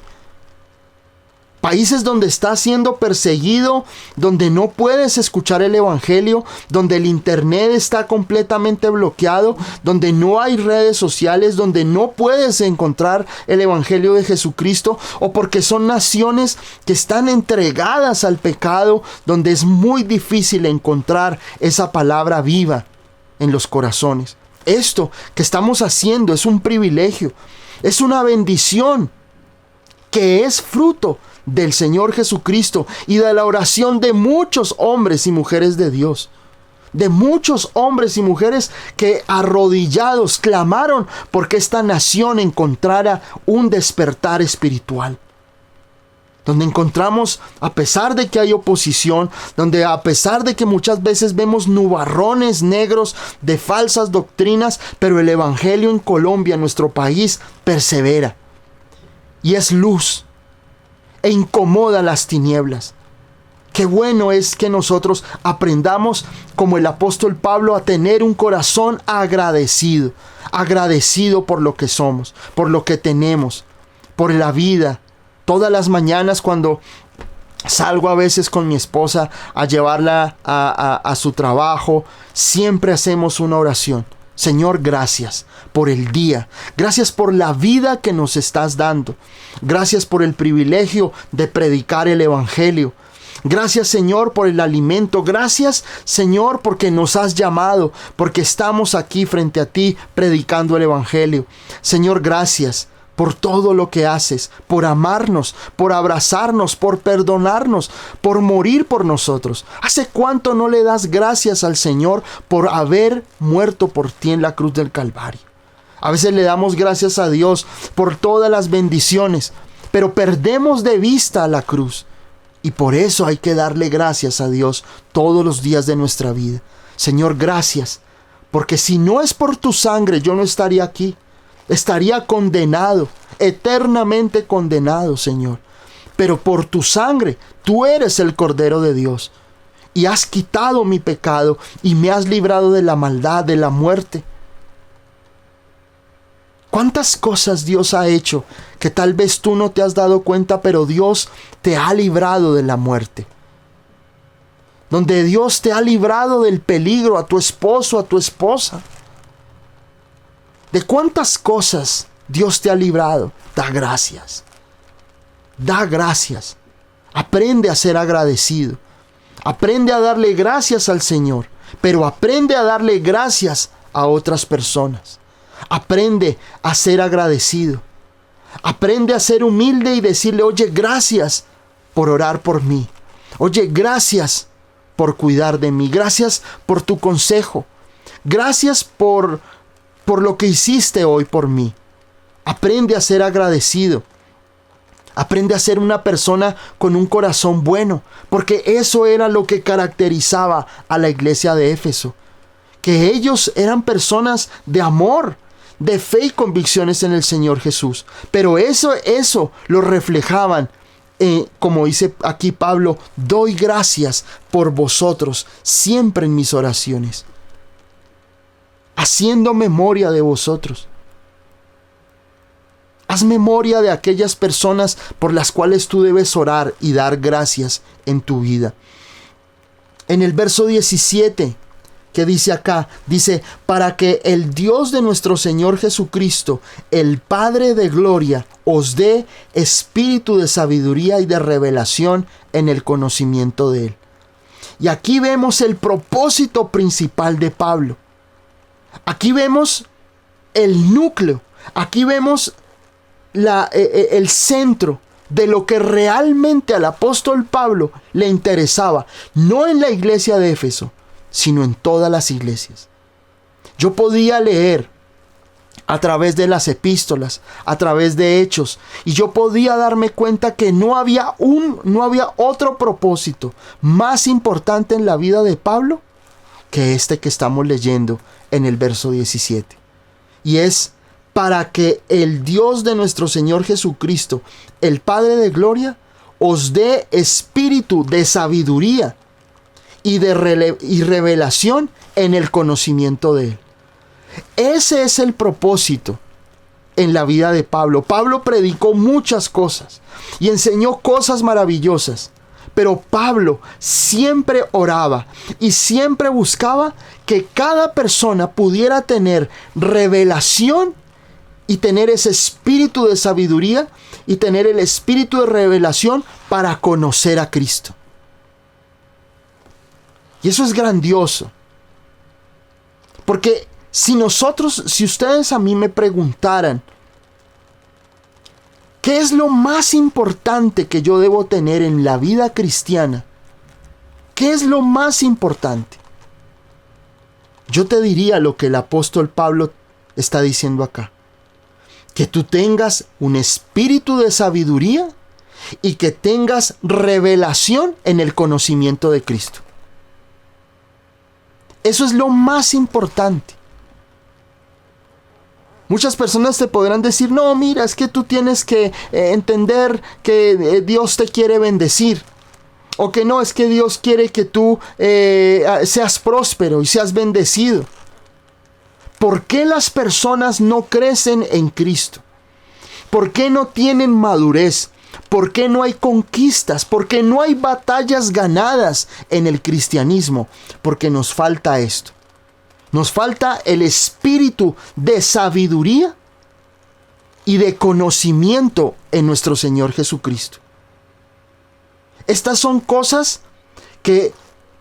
Países donde estás siendo perseguido, donde no puedes escuchar el evangelio, donde el internet está completamente bloqueado, donde no hay redes sociales, donde no puedes encontrar el evangelio de Jesucristo, o porque son naciones que están entregadas al pecado, donde es muy difícil encontrar esa palabra viva en los corazones. Esto que estamos haciendo es un privilegio, es una bendición que es fruto del Señor Jesucristo y de la oración de muchos hombres y mujeres de Dios. De muchos hombres y mujeres que arrodillados clamaron porque esta nación encontrara un despertar espiritual. Donde encontramos, a pesar de que hay oposición, donde a pesar de que muchas veces vemos nubarrones negros de falsas doctrinas, pero el evangelio en Colombia, en nuestro país, persevera y es luz e incomoda las tinieblas. Qué bueno es que nosotros aprendamos, como el apóstol Pablo, a tener un corazón agradecido por lo que somos, por lo que tenemos, por la vida. Todas las mañanas cuando salgo a veces con mi esposa a llevarla a su trabajo, siempre hacemos una oración. Señor, gracias por el día. Gracias por la vida que nos estás dando. Gracias por el privilegio de predicar el evangelio. Gracias, Señor, por el alimento. Gracias, Señor, porque nos has llamado, porque estamos aquí frente a ti predicando el evangelio. Señor, gracias por todo lo que haces, por amarnos, por abrazarnos, por perdonarnos, por morir por nosotros. ¿Hace cuánto no le das gracias al Señor por haber muerto por ti en la cruz del Calvario? A veces le damos gracias a Dios por todas las bendiciones, pero perdemos de vista la cruz. Y por eso hay que darle gracias a Dios todos los días de nuestra vida. Señor, gracias, porque si no es por tu sangre, yo no estaría aquí. estaría condenado, eternamente condenado, Señor. Pero por tu sangre, tú eres el Cordero de Dios. Y has quitado mi pecado y me has librado de la maldad, de la muerte. ¿Cuántas cosas Dios ha hecho que tal vez tú no te has dado cuenta, pero Dios te ha librado de la muerte? Donde Dios te ha librado del peligro, a tu esposo, a tu esposa. ¿De cuántas cosas Dios te ha librado? Da gracias. Da gracias. Aprende a ser agradecido. Aprende a darle gracias al Señor, pero aprende a darle gracias a otras personas. Aprende a ser agradecido. Aprende a ser humilde y decirle, oye, gracias por orar por mí. Oye, gracias por cuidar de mí. Gracias por tu consejo. Gracias por lo que hiciste hoy por mí. Aprende a ser agradecido. Aprende a ser una persona con un corazón bueno, porque eso era lo que caracterizaba a la iglesia de Éfeso. Que ellos eran personas de amor, de fe y convicciones en el Señor Jesús. Pero eso lo reflejaban, como dice aquí Pablo, doy gracias por vosotros siempre en mis oraciones, haciendo memoria de vosotros. Haz memoria de aquellas personas por las cuales tú debes orar y dar gracias en tu vida. En el verso 17, que dice acá, dice, para que el Dios de nuestro Señor Jesucristo, el Padre de gloria, os dé espíritu de sabiduría y de revelación en el conocimiento de Él. Y aquí vemos el propósito principal de Pablo. Aquí vemos el núcleo. Aquí vemos el centro de lo que realmente al apóstol Pablo le interesaba, no en la iglesia de Éfeso, sino en todas las iglesias. Yo podía leer a través de las epístolas, a través de Hechos, y yo podía darme cuenta que no había otro propósito más importante en la vida de Pablo que este que estamos leyendo en el verso 17. Y es para que el Dios de nuestro Señor Jesucristo, el Padre de gloria, os dé espíritu de sabiduría y revelación en el conocimiento de Él. Ese es el propósito en la vida de Pablo. Pablo predicó muchas cosas y enseñó cosas maravillosas. Pero Pablo siempre oraba y siempre buscaba que cada persona pudiera tener revelación y tener ese espíritu de sabiduría y tener el espíritu de revelación para conocer a Cristo. Y eso es grandioso. Porque si ustedes a mí me preguntaran, ¿qué es lo más importante que yo debo tener en la vida cristiana? ¿Qué es lo más importante? Yo te diría lo que el apóstol Pablo está diciendo acá. Que tú tengas un espíritu de sabiduría y que tengas revelación en el conocimiento de Cristo. Eso es lo más importante. Muchas personas te podrán decir, no, mira, es que tú tienes que entender que Dios te quiere bendecir. O que no, es que Dios quiere que tú seas próspero y seas bendecido. ¿Por qué las personas no crecen en Cristo? ¿Por qué no tienen madurez? ¿Por qué no hay conquistas? ¿Por qué no hay batallas ganadas en el cristianismo? Porque nos falta esto. Nos falta el espíritu de sabiduría y de conocimiento en nuestro Señor Jesucristo. Estas son cosas que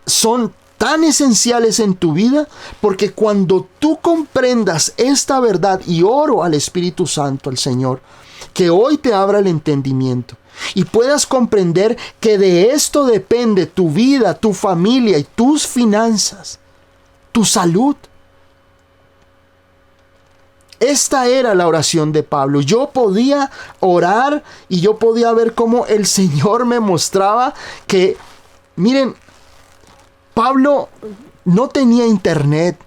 son tan esenciales en tu vida, porque cuando tú comprendas esta verdad, y oro al Espíritu Santo, al Señor, que hoy te abra el entendimiento y puedas comprender que de esto depende tu vida, tu familia y tus finanzas, tu salud. Esta era la oración de Pablo. Yo podía orar y yo podía ver cómo el Señor me mostraba que, miren, Pablo no tenía internet.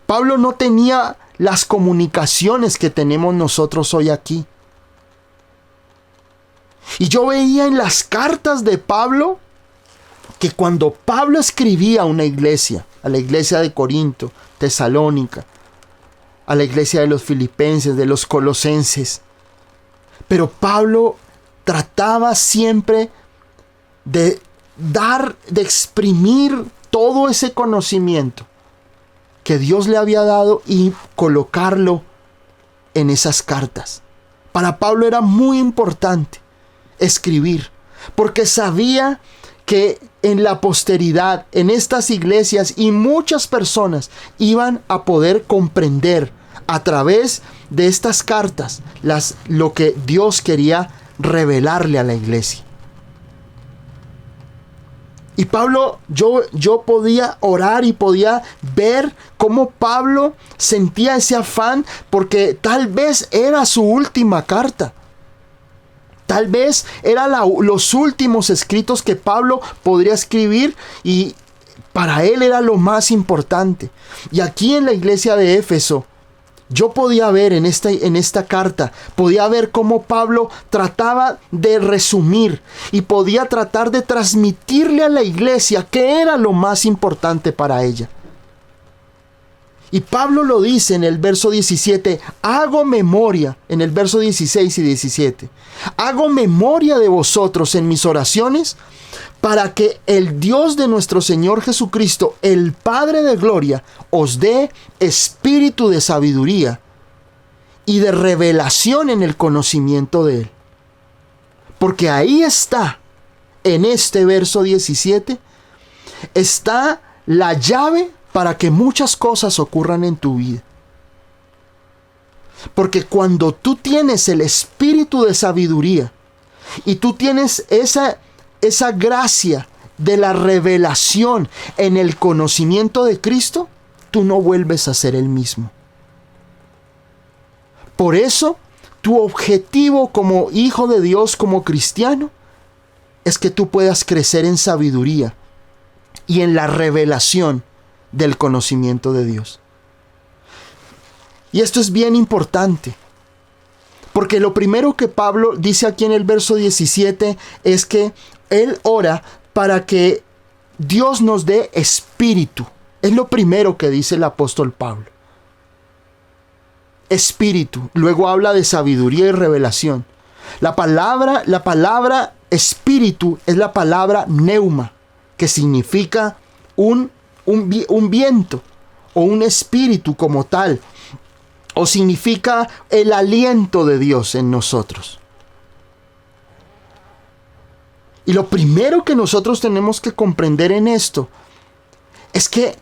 Pablo no tenía las comunicaciones que tenemos nosotros hoy aquí. Y yo veía en las cartas de Pablo que cuando Pablo escribía a una iglesia, a la iglesia de Corinto, Tesalónica, a la iglesia de los Filipenses, de los Colosenses, pero Pablo trataba siempre de exprimir todo ese conocimiento que Dios le había dado y colocarlo en esas cartas. Para Pablo era muy importante escribir, porque sabía que en la posteridad, en estas iglesias y muchas personas iban a poder comprender a través de estas cartas lo que Dios quería revelarle a la iglesia. Y Pablo, yo podía orar y podía ver cómo Pablo sentía ese afán, porque tal vez era su última carta. Tal vez eran los últimos escritos que Pablo podría escribir y para él era lo más importante. Y aquí en la iglesia de Éfeso, yo podía ver en esta carta, podía ver cómo Pablo trataba de resumir y podía tratar de transmitirle a la iglesia qué era lo más importante para ella. Y Pablo lo dice en el verso 17, hago memoria, en el verso 16 y 17, hago memoria de vosotros en mis oraciones para que el Dios de nuestro Señor Jesucristo, el Padre de gloria, os dé espíritu de sabiduría y de revelación en el conocimiento de Él. Porque ahí está, en este verso 17, está la llave para que muchas cosas ocurran en tu vida. Porque cuando tú tienes el espíritu de sabiduría y tú tienes esa gracia de la revelación en el conocimiento de Cristo, tú no vuelves a ser el mismo. Por eso, tu objetivo como hijo de Dios, como cristiano, es que tú puedas crecer en sabiduría y en la revelación del conocimiento de Dios. Y esto es bien importante, porque lo primero que Pablo dice aquí en el verso 17 es que él ora para que Dios nos dé espíritu. Es lo primero que dice el apóstol Pablo. Espíritu. Luego habla de sabiduría y revelación. La palabra espíritu es la palabra neuma, que significa un viento o un espíritu como tal, o significa el aliento de Dios en nosotros. Y lo primero que nosotros tenemos que comprender en esto es que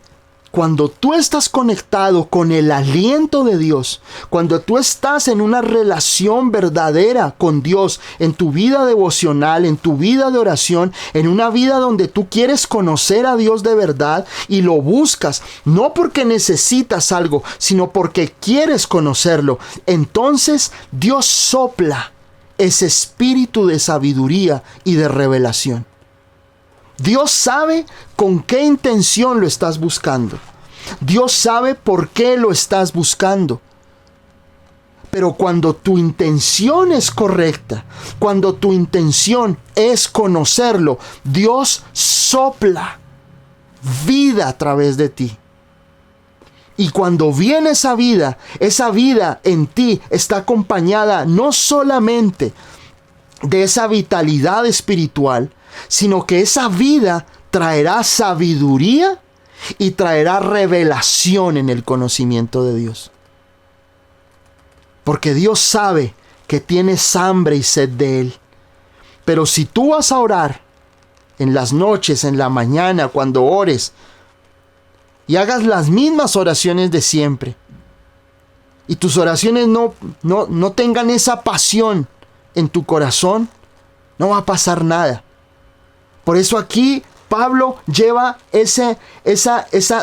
cuando tú estás conectado con el aliento de Dios, cuando tú estás en una relación verdadera con Dios, en tu vida devocional, en tu vida de oración, en una vida donde tú quieres conocer a Dios de verdad y lo buscas, no porque necesitas algo, sino porque quieres conocerlo, entonces Dios sopla ese espíritu de sabiduría y de revelación. Dios sabe con qué intención lo estás buscando. Dios sabe por qué lo estás buscando. Pero cuando tu intención es correcta, cuando tu intención es conocerlo, Dios sopla vida a través de ti. Y cuando viene esa vida en ti está acompañada no solamente de esa vitalidad espiritual, sino que esa vida traerá sabiduría y traerá revelación en el conocimiento de Dios. Porque Dios sabe que tienes hambre y sed de Él. Pero si tú vas a orar en las noches, en la mañana, cuando ores, y hagas las mismas oraciones de siempre, y tus oraciones no tengan esa pasión en tu corazón, no va a pasar nada. Por eso aquí Pablo lleva esa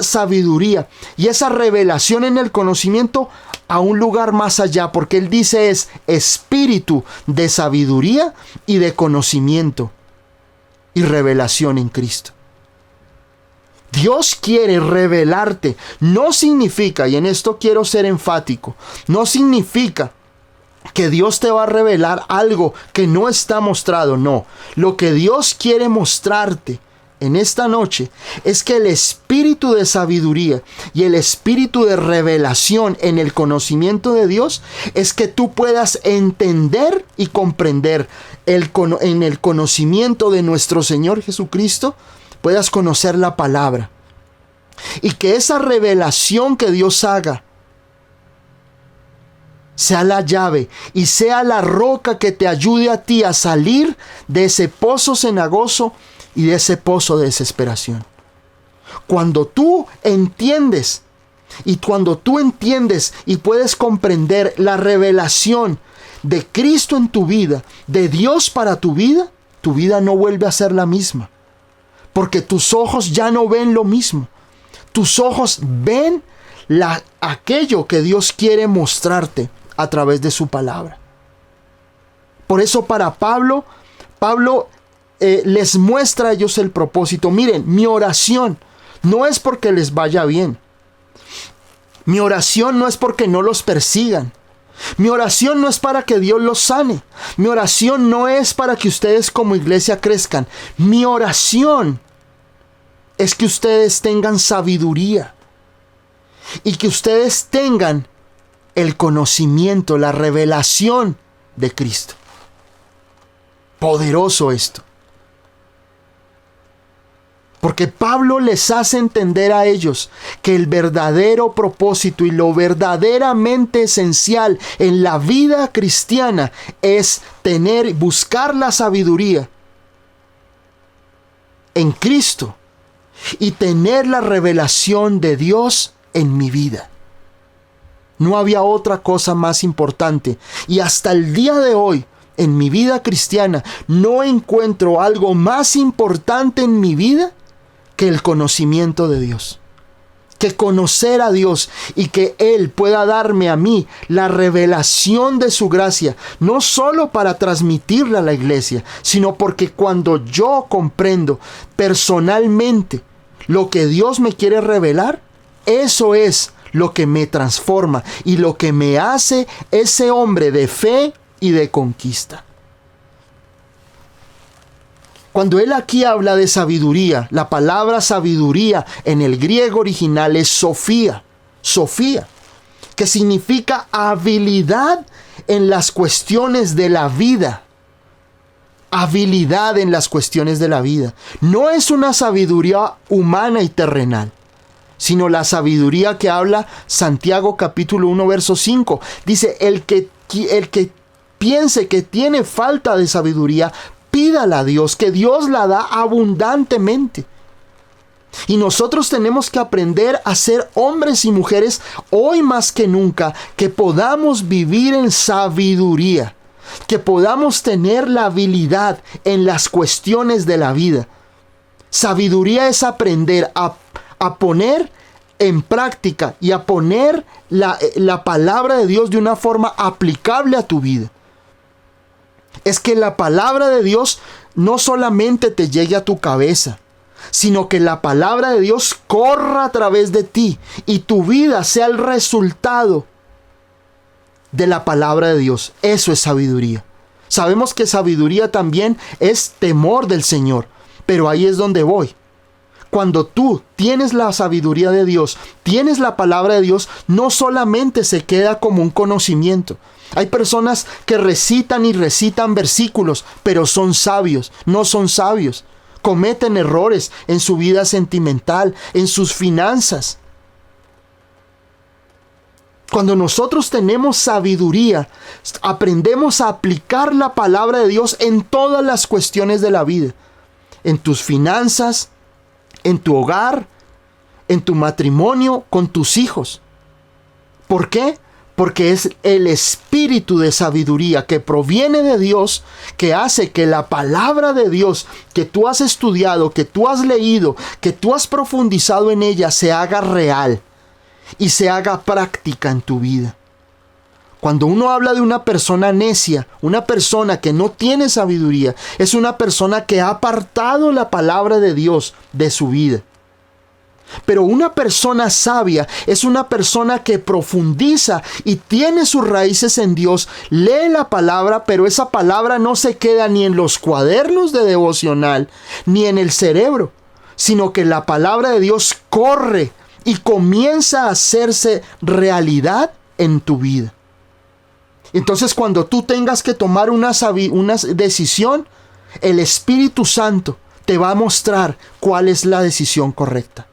sabiduría y esa revelación en el conocimiento a un lugar más allá, porque él dice es espíritu de sabiduría y de conocimiento y revelación en Cristo. Dios quiere revelarte. No significa, y en esto quiero ser enfático, no significa que Dios te va a revelar algo que no está mostrado. No, lo que Dios quiere mostrarte en esta noche es que el espíritu de sabiduría y el espíritu de revelación en el conocimiento de Dios es que tú puedas entender y comprender en el conocimiento de nuestro Señor Jesucristo, puedas conocer la palabra. Y que esa revelación que Dios haga sea la llave y sea la roca que te ayude a ti a salir de ese pozo cenagoso y de ese pozo de desesperación. Cuando tú entiendes y puedes comprender la revelación de Cristo en tu vida, de Dios para tu vida no vuelve a ser la misma. Porque tus ojos ya no ven lo mismo. Tus ojos ven aquello que Dios quiere mostrarte a través de su palabra. Por eso para Pablo les muestra a ellos el propósito. Miren, mi oración no es porque les vaya bien. Mi oración no es porque no los persigan. Mi oración no es para que Dios los sane. Mi oración no es para que ustedes como iglesia crezcan. Mi oración es que ustedes tengan sabiduría y que ustedes tengan el conocimiento, la revelación de Cristo. Poderoso esto. Porque Pablo les hace entender a ellos que el verdadero propósito y lo verdaderamente esencial en la vida cristiana es buscar la sabiduría en Cristo y tener la revelación de Dios en mi vida. No había otra cosa más importante. Y hasta el día de hoy, en mi vida cristiana, no encuentro algo más importante en mi vida que el conocimiento de Dios. Que conocer a Dios y que Él pueda darme a mí la revelación de su gracia, no solo para transmitirla a la iglesia, sino porque cuando yo comprendo personalmente lo que Dios me quiere revelar, eso es lo que me transforma y lo que me hace ese hombre de fe y de conquista. Cuando él aquí habla de sabiduría, la palabra sabiduría en el griego original es sofía, que significa habilidad en las cuestiones de la vida. Habilidad en las cuestiones de la vida. No es una sabiduría humana y terrenal, sino la sabiduría que habla Santiago capítulo 1 verso 5. Dice, el que piense que tiene falta de sabiduría, pídala a Dios, que Dios la da abundantemente. Y nosotros tenemos que aprender a ser hombres y mujeres hoy más que nunca, que podamos vivir en sabiduría, que podamos tener la habilidad en las cuestiones de la vida. Sabiduría es aprender a poner en práctica y a poner la palabra de Dios de una forma aplicable a tu vida. Es que la palabra de Dios no solamente te llegue a tu cabeza, sino que la palabra de Dios corra a través de ti y tu vida sea el resultado de la palabra de Dios. Eso es sabiduría. Sabemos que sabiduría también es temor del Señor, pero ahí es donde voy. Cuando tú tienes la sabiduría de Dios, tienes la palabra de Dios, no solamente se queda como un conocimiento. Hay personas que recitan y recitan versículos, pero son sabios, no son sabios. Cometen errores en su vida sentimental, en sus finanzas. Cuando nosotros tenemos sabiduría, aprendemos a aplicar la palabra de Dios en todas las cuestiones de la vida. En tus finanzas, en tu hogar, en tu matrimonio, con tus hijos. ¿Por qué? Porque es el espíritu de sabiduría que proviene de Dios que hace que la palabra de Dios que tú has estudiado, que tú has leído, que tú has profundizado en ella se haga real y se haga práctica en tu vida. Cuando uno habla de una persona necia, una persona que no tiene sabiduría, es una persona que ha apartado la palabra de Dios de su vida. Pero una persona sabia es una persona que profundiza y tiene sus raíces en Dios, lee la palabra, pero esa palabra no se queda ni en los cuadernos de devocional, ni en el cerebro, sino que la palabra de Dios corre y comienza a hacerse realidad en tu vida. Entonces, cuando tú tengas que tomar una decisión, el Espíritu Santo te va a mostrar cuál es la decisión correcta.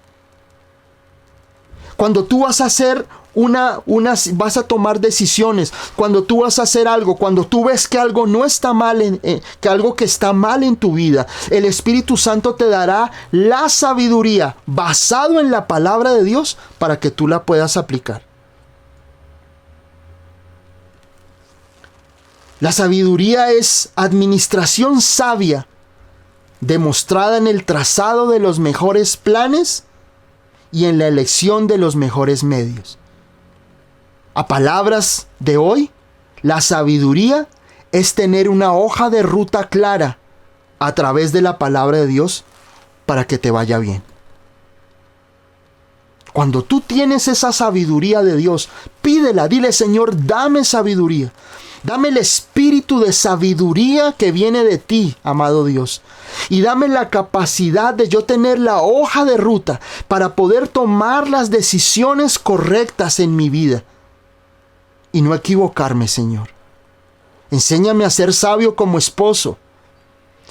Cuando tú vas a hacer vas a tomar decisiones, cuando tú vas a hacer algo, cuando tú ves que algo no está mal, que algo que está mal en tu vida, el Espíritu Santo te dará la sabiduría basado en la palabra de Dios para que tú la puedas aplicar. La sabiduría es administración sabia, demostrada en el trazado de los mejores planes y en la elección de los mejores medios. A palabras de hoy, la sabiduría es tener una hoja de ruta clara a través de la palabra de Dios para que te vaya bien. Cuando tú tienes esa sabiduría de Dios, pídela, dile: Señor, dame sabiduría. Dame el espíritu de sabiduría que viene de ti, amado Dios. Y dame la capacidad de yo tener la hoja de ruta para poder tomar las decisiones correctas en mi vida. Y no equivocarme, Señor. Enséñame a ser sabio como esposo.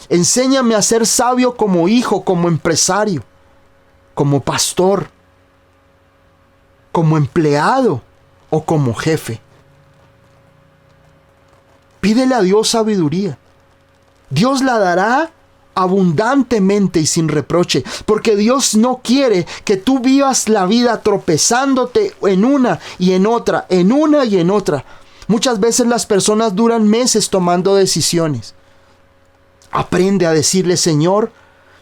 Enséñame a ser sabio como hijo, como empresario, como pastor, como empleado o como jefe. Pídele a Dios sabiduría. Dios la dará abundantemente y sin reproche, porque Dios no quiere que tú vivas la vida tropezándote en una y en otra, en una y en otra. Muchas veces las personas duran meses tomando decisiones. Aprende a decirle: Señor,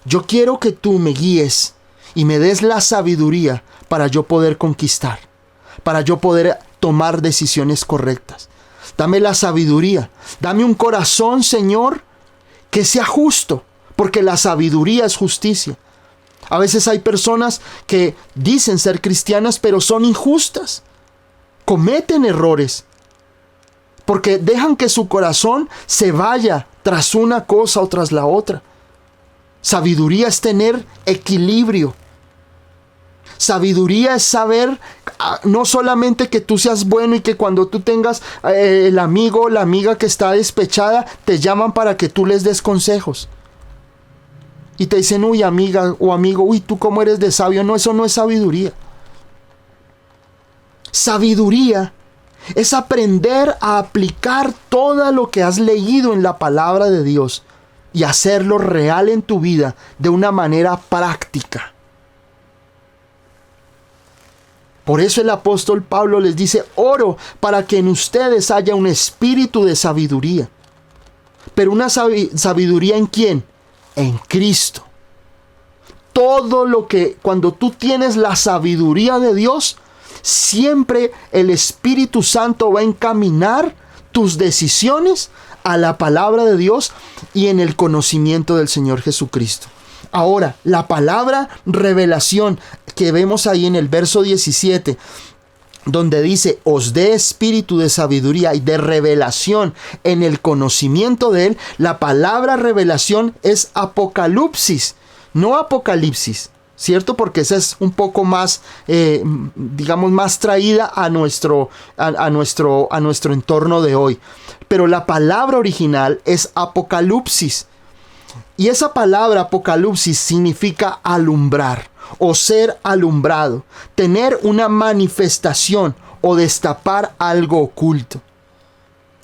yo quiero que tú me guíes y me des la sabiduría para yo poder conquistar, para yo poder tomar decisiones correctas. Dame la sabiduría. Dame un corazón, Señor, que sea justo, porque la sabiduría es justicia. A veces hay personas que dicen ser cristianas, pero son injustas. Cometen errores, porque dejan que su corazón se vaya tras una cosa o tras la otra. Sabiduría es tener equilibrio. Sabiduría es saber no solamente que tú seas bueno y que cuando tú tengas el amigo o la amiga que está despechada, te llaman para que tú les des consejos. Y te dicen: uy, amiga o amigo, uy, tú cómo eres de sabio. No, eso no es sabiduría. Sabiduría es aprender a aplicar todo lo que has leído en la palabra de Dios y hacerlo real en tu vida de una manera práctica. Por eso el apóstol Pablo les dice: oro para que en ustedes haya un espíritu de sabiduría. Pero una sabiduría ¿en quién? En Cristo. Todo lo que, cuando tú tienes la sabiduría de Dios, siempre el Espíritu Santo va a encaminar tus decisiones a la palabra de Dios y en el conocimiento del Señor Jesucristo. Ahora, la palabra revelación que vemos ahí en el verso 17, donde dice: os dé espíritu de sabiduría y de revelación en el conocimiento de Él. La palabra revelación es apocalipsis, no apocalipsis, ¿cierto? Porque esa es un poco más, digamos, más traída a nuestro entorno de hoy. Pero la palabra original es apocalipsis. Y esa palabra apocalipsis significa alumbrar o ser alumbrado, tener una manifestación o destapar algo oculto.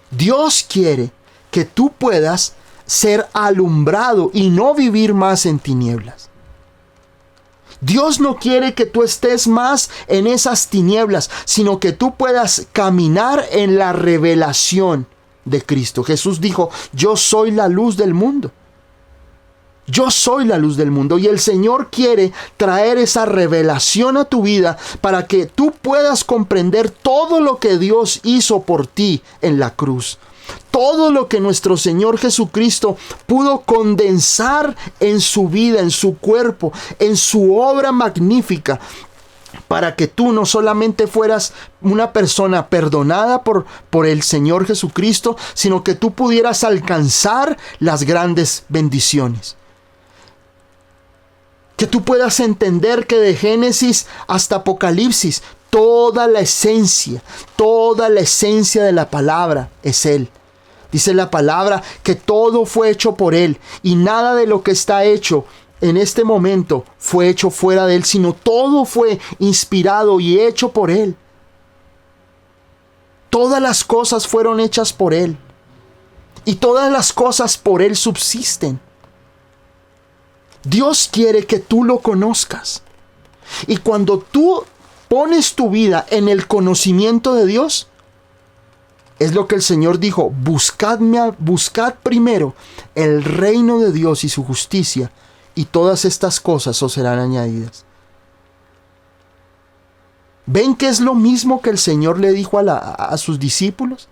Dios quiere que tú puedas ser alumbrado y no vivir más en tinieblas. Dios no quiere que tú estés más en esas tinieblas, sino que tú puedas caminar en la revelación de Cristo. Jesús dijo: yo soy la luz del mundo. Yo soy la luz del mundo, y el Señor quiere traer esa revelación a tu vida para que tú puedas comprender todo lo que Dios hizo por ti en la cruz. Todo lo que nuestro Señor Jesucristo pudo condensar en su vida, en su cuerpo, en su obra magnífica, para que tú no solamente fueras una persona perdonada por el Señor Jesucristo, sino que tú pudieras alcanzar las grandes bendiciones. Que tú puedas entender que de Génesis hasta Apocalipsis, toda la esencia de la palabra es Él. Dice la palabra que todo fue hecho por Él y nada de lo que está hecho en este momento fue hecho fuera de Él, sino todo fue inspirado y hecho por Él. Todas las cosas fueron hechas por Él y todas las cosas por Él subsisten. Dios quiere que tú lo conozcas. Y cuando tú pones tu vida en el conocimiento de Dios, es lo que el Señor dijo: buscad primero el reino de Dios y su justicia, y todas estas cosas os serán añadidas. ¿Ven que es lo mismo que el Señor le dijo a sus discípulos?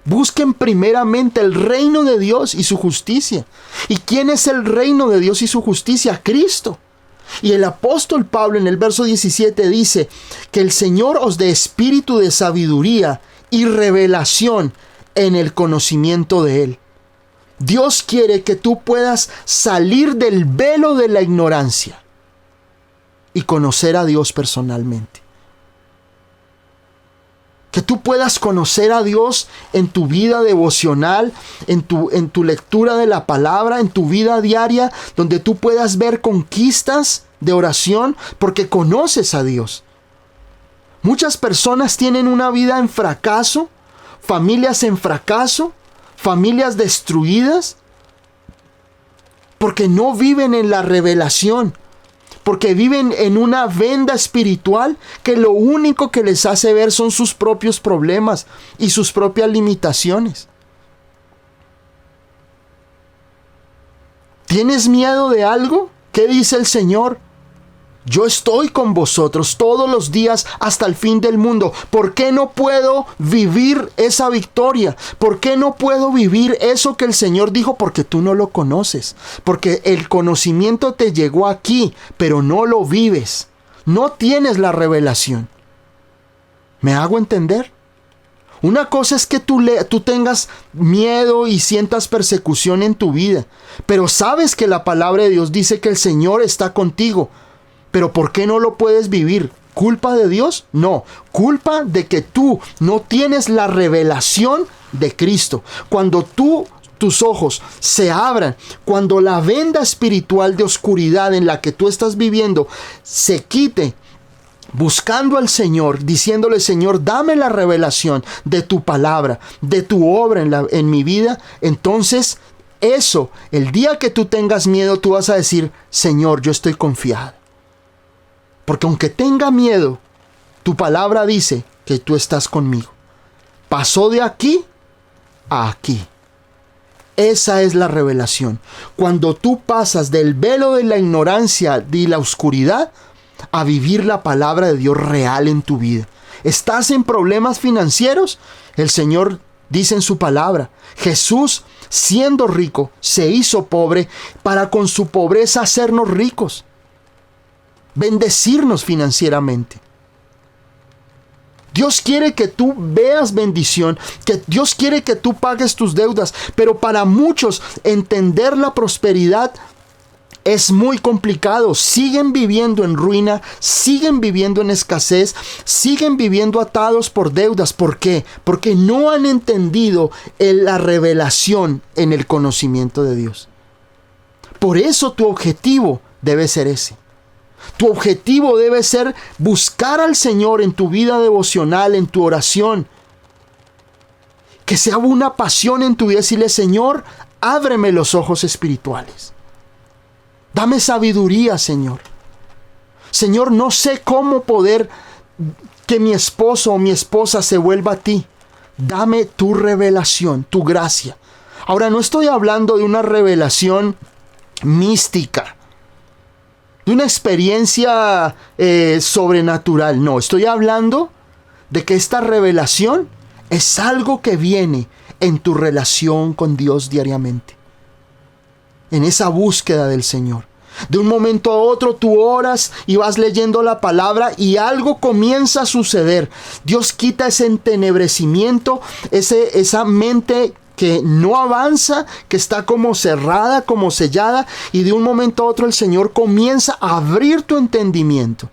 Busquen primeramente el reino de Dios y su justicia. ¿Y quién es el reino de Dios y su justicia? Cristo. Y el apóstol Pablo en el verso 17 dice que el Señor os dé espíritu de sabiduría y revelación en el conocimiento de Él. Dios quiere que tú puedas salir del velo de la ignorancia y conocer a Dios personalmente. Que tú puedas conocer a Dios en tu vida devocional, en tu lectura de la palabra, en tu vida diaria, donde tú puedas ver conquistas de oración porque conoces a Dios. Muchas personas tienen una vida en fracaso, familias en fracaso, familias destruidas, porque no viven en la revelación. Porque viven en una venda espiritual que lo único que les hace ver son sus propios problemas y sus propias limitaciones. ¿Tienes miedo de algo? ¿Qué dice el Señor? Yo estoy con vosotros todos los días hasta el fin del mundo. ¿Por qué no puedo vivir esa victoria? ¿Por qué no puedo vivir eso que el Señor dijo? Porque tú no lo conoces. Porque el conocimiento te llegó aquí, pero no lo vives. No tienes la revelación. ¿Me hago entender? Una cosa es que tú tengas miedo y sientas persecución en tu vida, pero sabes que la palabra de Dios dice que el Señor está contigo. Pero ¿por qué no lo puedes vivir? ¿Culpa de Dios? No, culpa de que tú no tienes la revelación de Cristo. Cuando tus ojos se abran, cuando la venda espiritual de oscuridad en la que tú estás viviendo se quite, buscando al Señor, diciéndole: Señor, dame la revelación de tu palabra, de tu obra en mi vida, entonces eso, el día que tú tengas miedo, tú vas a decir: Señor, yo estoy confiado. Porque aunque tenga miedo, tu palabra dice que tú estás conmigo. Pasó de aquí a aquí. Esa es la revelación. Cuando tú pasas del velo de la ignorancia y la oscuridad a vivir la palabra de Dios real en tu vida. ¿Estás en problemas financieros? El Señor dice en su palabra: Jesús, siendo rico, se hizo pobre para con su pobreza hacernos ricos. Bendecirnos financieramente. Dios quiere que tú veas bendición, que Dios quiere que tú pagues tus deudas, pero para muchos entender la prosperidad es muy complicado. Siguen viviendo en ruina, siguen viviendo en escasez, siguen viviendo atados por deudas. ¿Por qué? Porque no han entendido la revelación en el conocimiento de Dios. Por eso tu objetivo debe ser ese. Tu objetivo debe ser buscar al Señor en tu vida devocional, en tu oración. Que sea una pasión en tu vida decirle: Señor, ábreme los ojos espirituales. Dame sabiduría, Señor. Señor, no sé cómo poder que mi esposo o mi esposa se vuelva a ti. Dame tu revelación, tu gracia. Ahora, no estoy hablando de una revelación mística, de una experiencia sobrenatural. No, estoy hablando de que esta revelación Es algo que viene en tu relación con Dios diariamente, en esa búsqueda del Señor. De un momento a otro tú oras y vas leyendo la palabra y algo comienza a suceder. Dios quita ese entenebrecimiento, esa mente que no avanza, que está como cerrada, como sellada, y de un momento a otro el Señor comienza a abrir tu entendimiento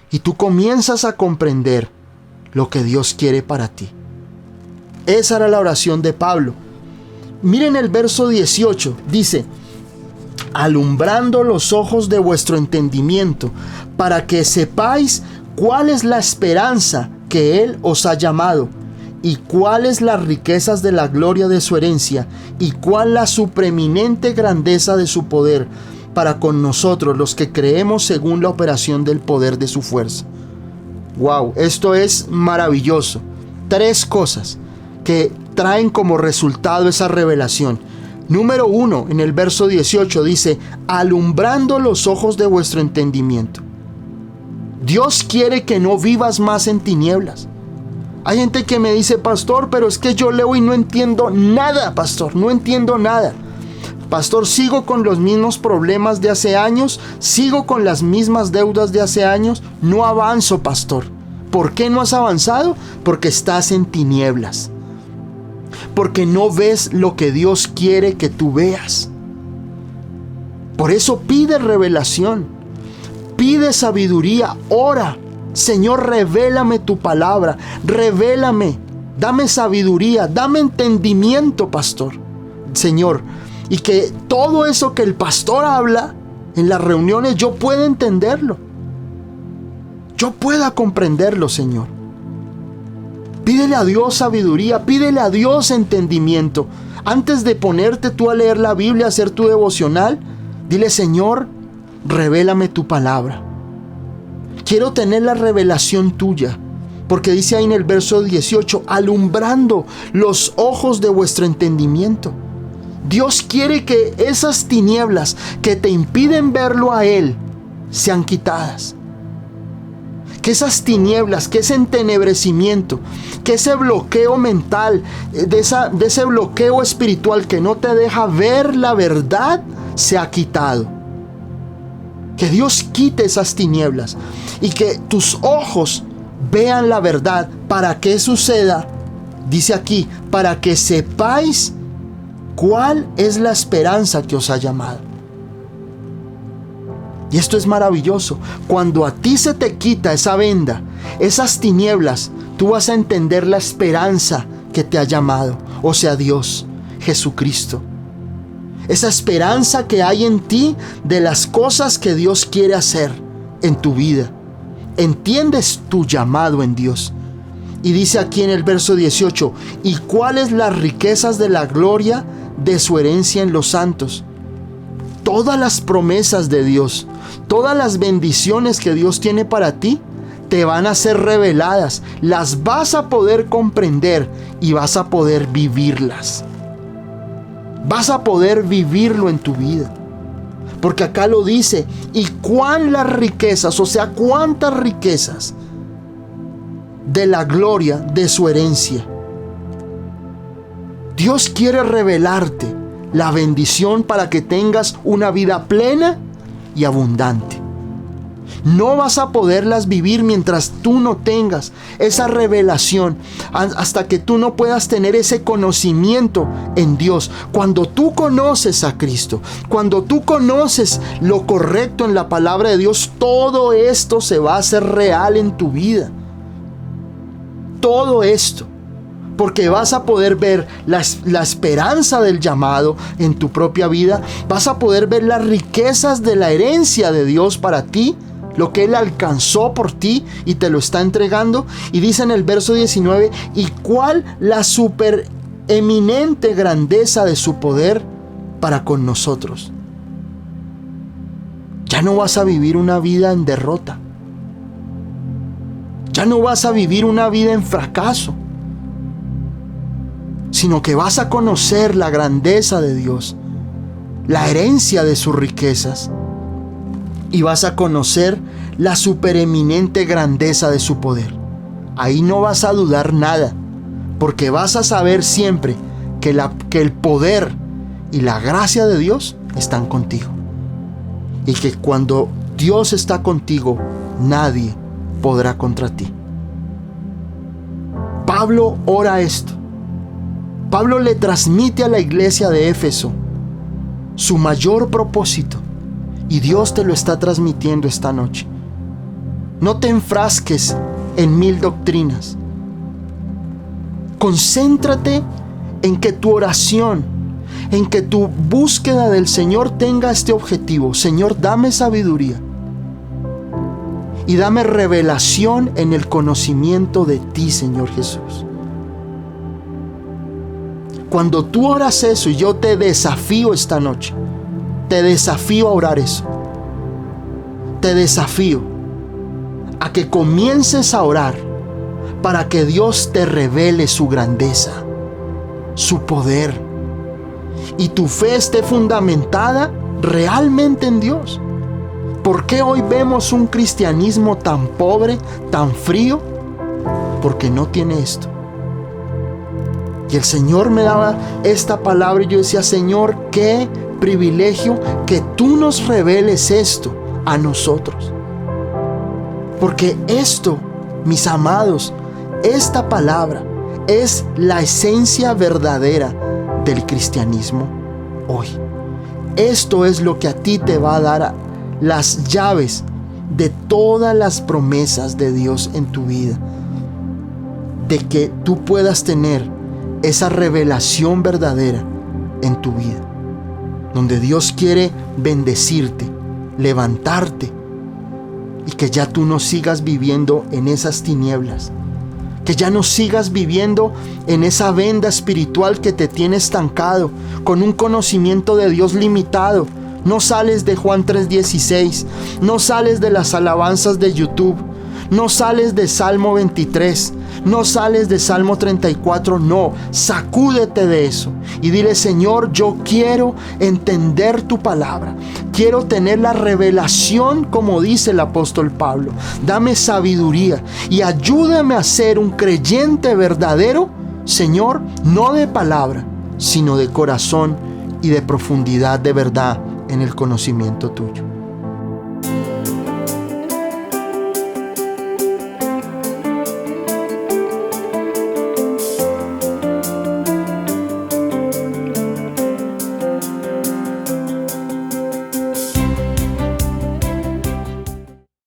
y tú comienzas a comprender lo que Dios quiere para ti. Esa era la oración de Pablo. Miren el verso 18, dice: alumbrando los ojos de vuestro entendimiento, para que sepáis cuál es la esperanza que Él os ha llamado, y cuáles las riquezas de la gloria de su herencia, y cuál la supreeminente grandeza de su poder, para con nosotros los que creemos según la operación del poder de su fuerza. Wow, esto es maravilloso. 3 cosas que traen como resultado esa revelación. Número 1, en el verso 18 dice: alumbrando los ojos de vuestro entendimiento. Dios quiere que no vivas más en tinieblas. Hay gente que me dice: pastor, pero es que yo leo y no entiendo nada, pastor, no entiendo nada. Pastor, sigo con los mismos problemas de hace años, sigo con las mismas deudas de hace años, no avanzo, pastor. ¿Por qué no has avanzado? Porque estás en tinieblas. Porque no ves lo que Dios quiere que tú veas. Por eso pide revelación, pide sabiduría, ora: Señor, revélame tu palabra, revélame, dame sabiduría, dame entendimiento, pastor, Señor, y que todo eso que el pastor habla en las reuniones yo pueda entenderlo, yo pueda comprenderlo, Señor. Pídele a Dios sabiduría, pídele a Dios entendimiento. Antes de ponerte tú a leer la Biblia, a hacer tu devocional, dile: Señor, revélame tu palabra. Quiero tener la revelación tuya, porque dice ahí en el verso 18: alumbrando los ojos de vuestro entendimiento. Dios quiere que esas tinieblas que te impiden verlo a Él sean quitadas. Que esas tinieblas, que ese entenebrecimiento, que ese bloqueo mental, de ese bloqueo espiritual que no te deja ver la verdad, sea quitado. Que Dios quite esas tinieblas y que tus ojos vean la verdad. ¿Para qué suceda? Dice aquí: para que sepáis cuál es la esperanza que os ha llamado. Y esto es maravilloso. Cuando a ti se te quita esa venda, esas tinieblas, tú vas a entender la esperanza que te ha llamado. O sea, Dios, Jesucristo. Esa esperanza que hay en ti de las cosas que Dios quiere hacer en tu vida. Entiendes tu llamado en Dios. Y dice aquí en el verso 18: ¿y cuáles las riquezas de la gloria de su herencia en los santos? Todas las promesas de Dios, todas las bendiciones que Dios tiene para ti, te van a ser reveladas. Las vas a poder comprender y vas a poder vivirlas. Vas a poder vivirlo en tu vida. Porque acá lo dice: ¿y cuán las riquezas? O sea, ¿cuántas riquezas de la gloria de su herencia? Dios quiere revelarte la bendición para que tengas una vida plena y abundante. No vas a poderlas vivir mientras tú no tengas esa revelación, hasta que tú no puedas tener ese conocimiento en Dios. Cuando tú conoces a Cristo, cuando tú conoces lo correcto en la palabra de Dios, todo esto se va a hacer real en tu vida. Todo esto. Porque vas a poder ver la esperanza del llamado en tu propia vida. Vas a poder ver las riquezas de la herencia de Dios para ti, lo que Él alcanzó por ti y te lo está entregando. Y dice en el verso 19: ¿y cuál la supereminente grandeza de su poder para con nosotros? Ya no vas a vivir una vida en derrota. Ya no vas a vivir una vida en fracaso, sino que vas a conocer la grandeza de Dios, la herencia de sus riquezas, y vas a conocer la supereminente grandeza de su poder. Ahí no vas a dudar nada, porque vas a saber siempre que el poder y la gracia de Dios están contigo. Y que cuando Dios está contigo, nadie podrá contra ti. Pablo ora esto. Pablo le transmite a la iglesia de Éfeso su mayor propósito, y Dios te lo está transmitiendo esta noche. No te enfrasques en 1000 doctrinas. Concéntrate en que tu oración, en que tu búsqueda del Señor tenga este objetivo: Señor, dame sabiduría y dame revelación en el conocimiento de ti, Señor Jesús. Cuando tú oras eso, y yo te desafío esta noche, te desafío a orar eso. Te desafío a que comiences a orar para que Dios te revele su grandeza, su poder, y tu fe esté fundamentada realmente en Dios. ¿Por qué hoy vemos un cristianismo tan pobre, tan frío? Porque no tiene esto. Y el Señor me daba esta palabra y yo decía: Señor, qué privilegio que tú nos reveles esto a nosotros. Porque esto, mis amados, esta palabra es la esencia verdadera del cristianismo hoy. Esto es lo que a ti te va a dar las llaves de todas las promesas de Dios en tu vida, de que tú puedas tener esa revelación verdadera en tu vida, donde Dios quiere bendecirte, levantarte, y que ya tú no sigas viviendo en esas tinieblas, que ya no sigas viviendo en esa venda espiritual que te tiene estancado, con un conocimiento de Dios limitado. No sales de Juan 3:16, no sales de las alabanzas de YouTube, no sales de Salmo 23, no sales de Salmo 34, no, sacúdete de eso y dile: Señor, yo quiero entender tu palabra, quiero tener la revelación como dice el apóstol Pablo. Dame sabiduría y ayúdame a ser un creyente verdadero, Señor, no de palabra, sino de corazón y de profundidad de verdad en el conocimiento tuyo.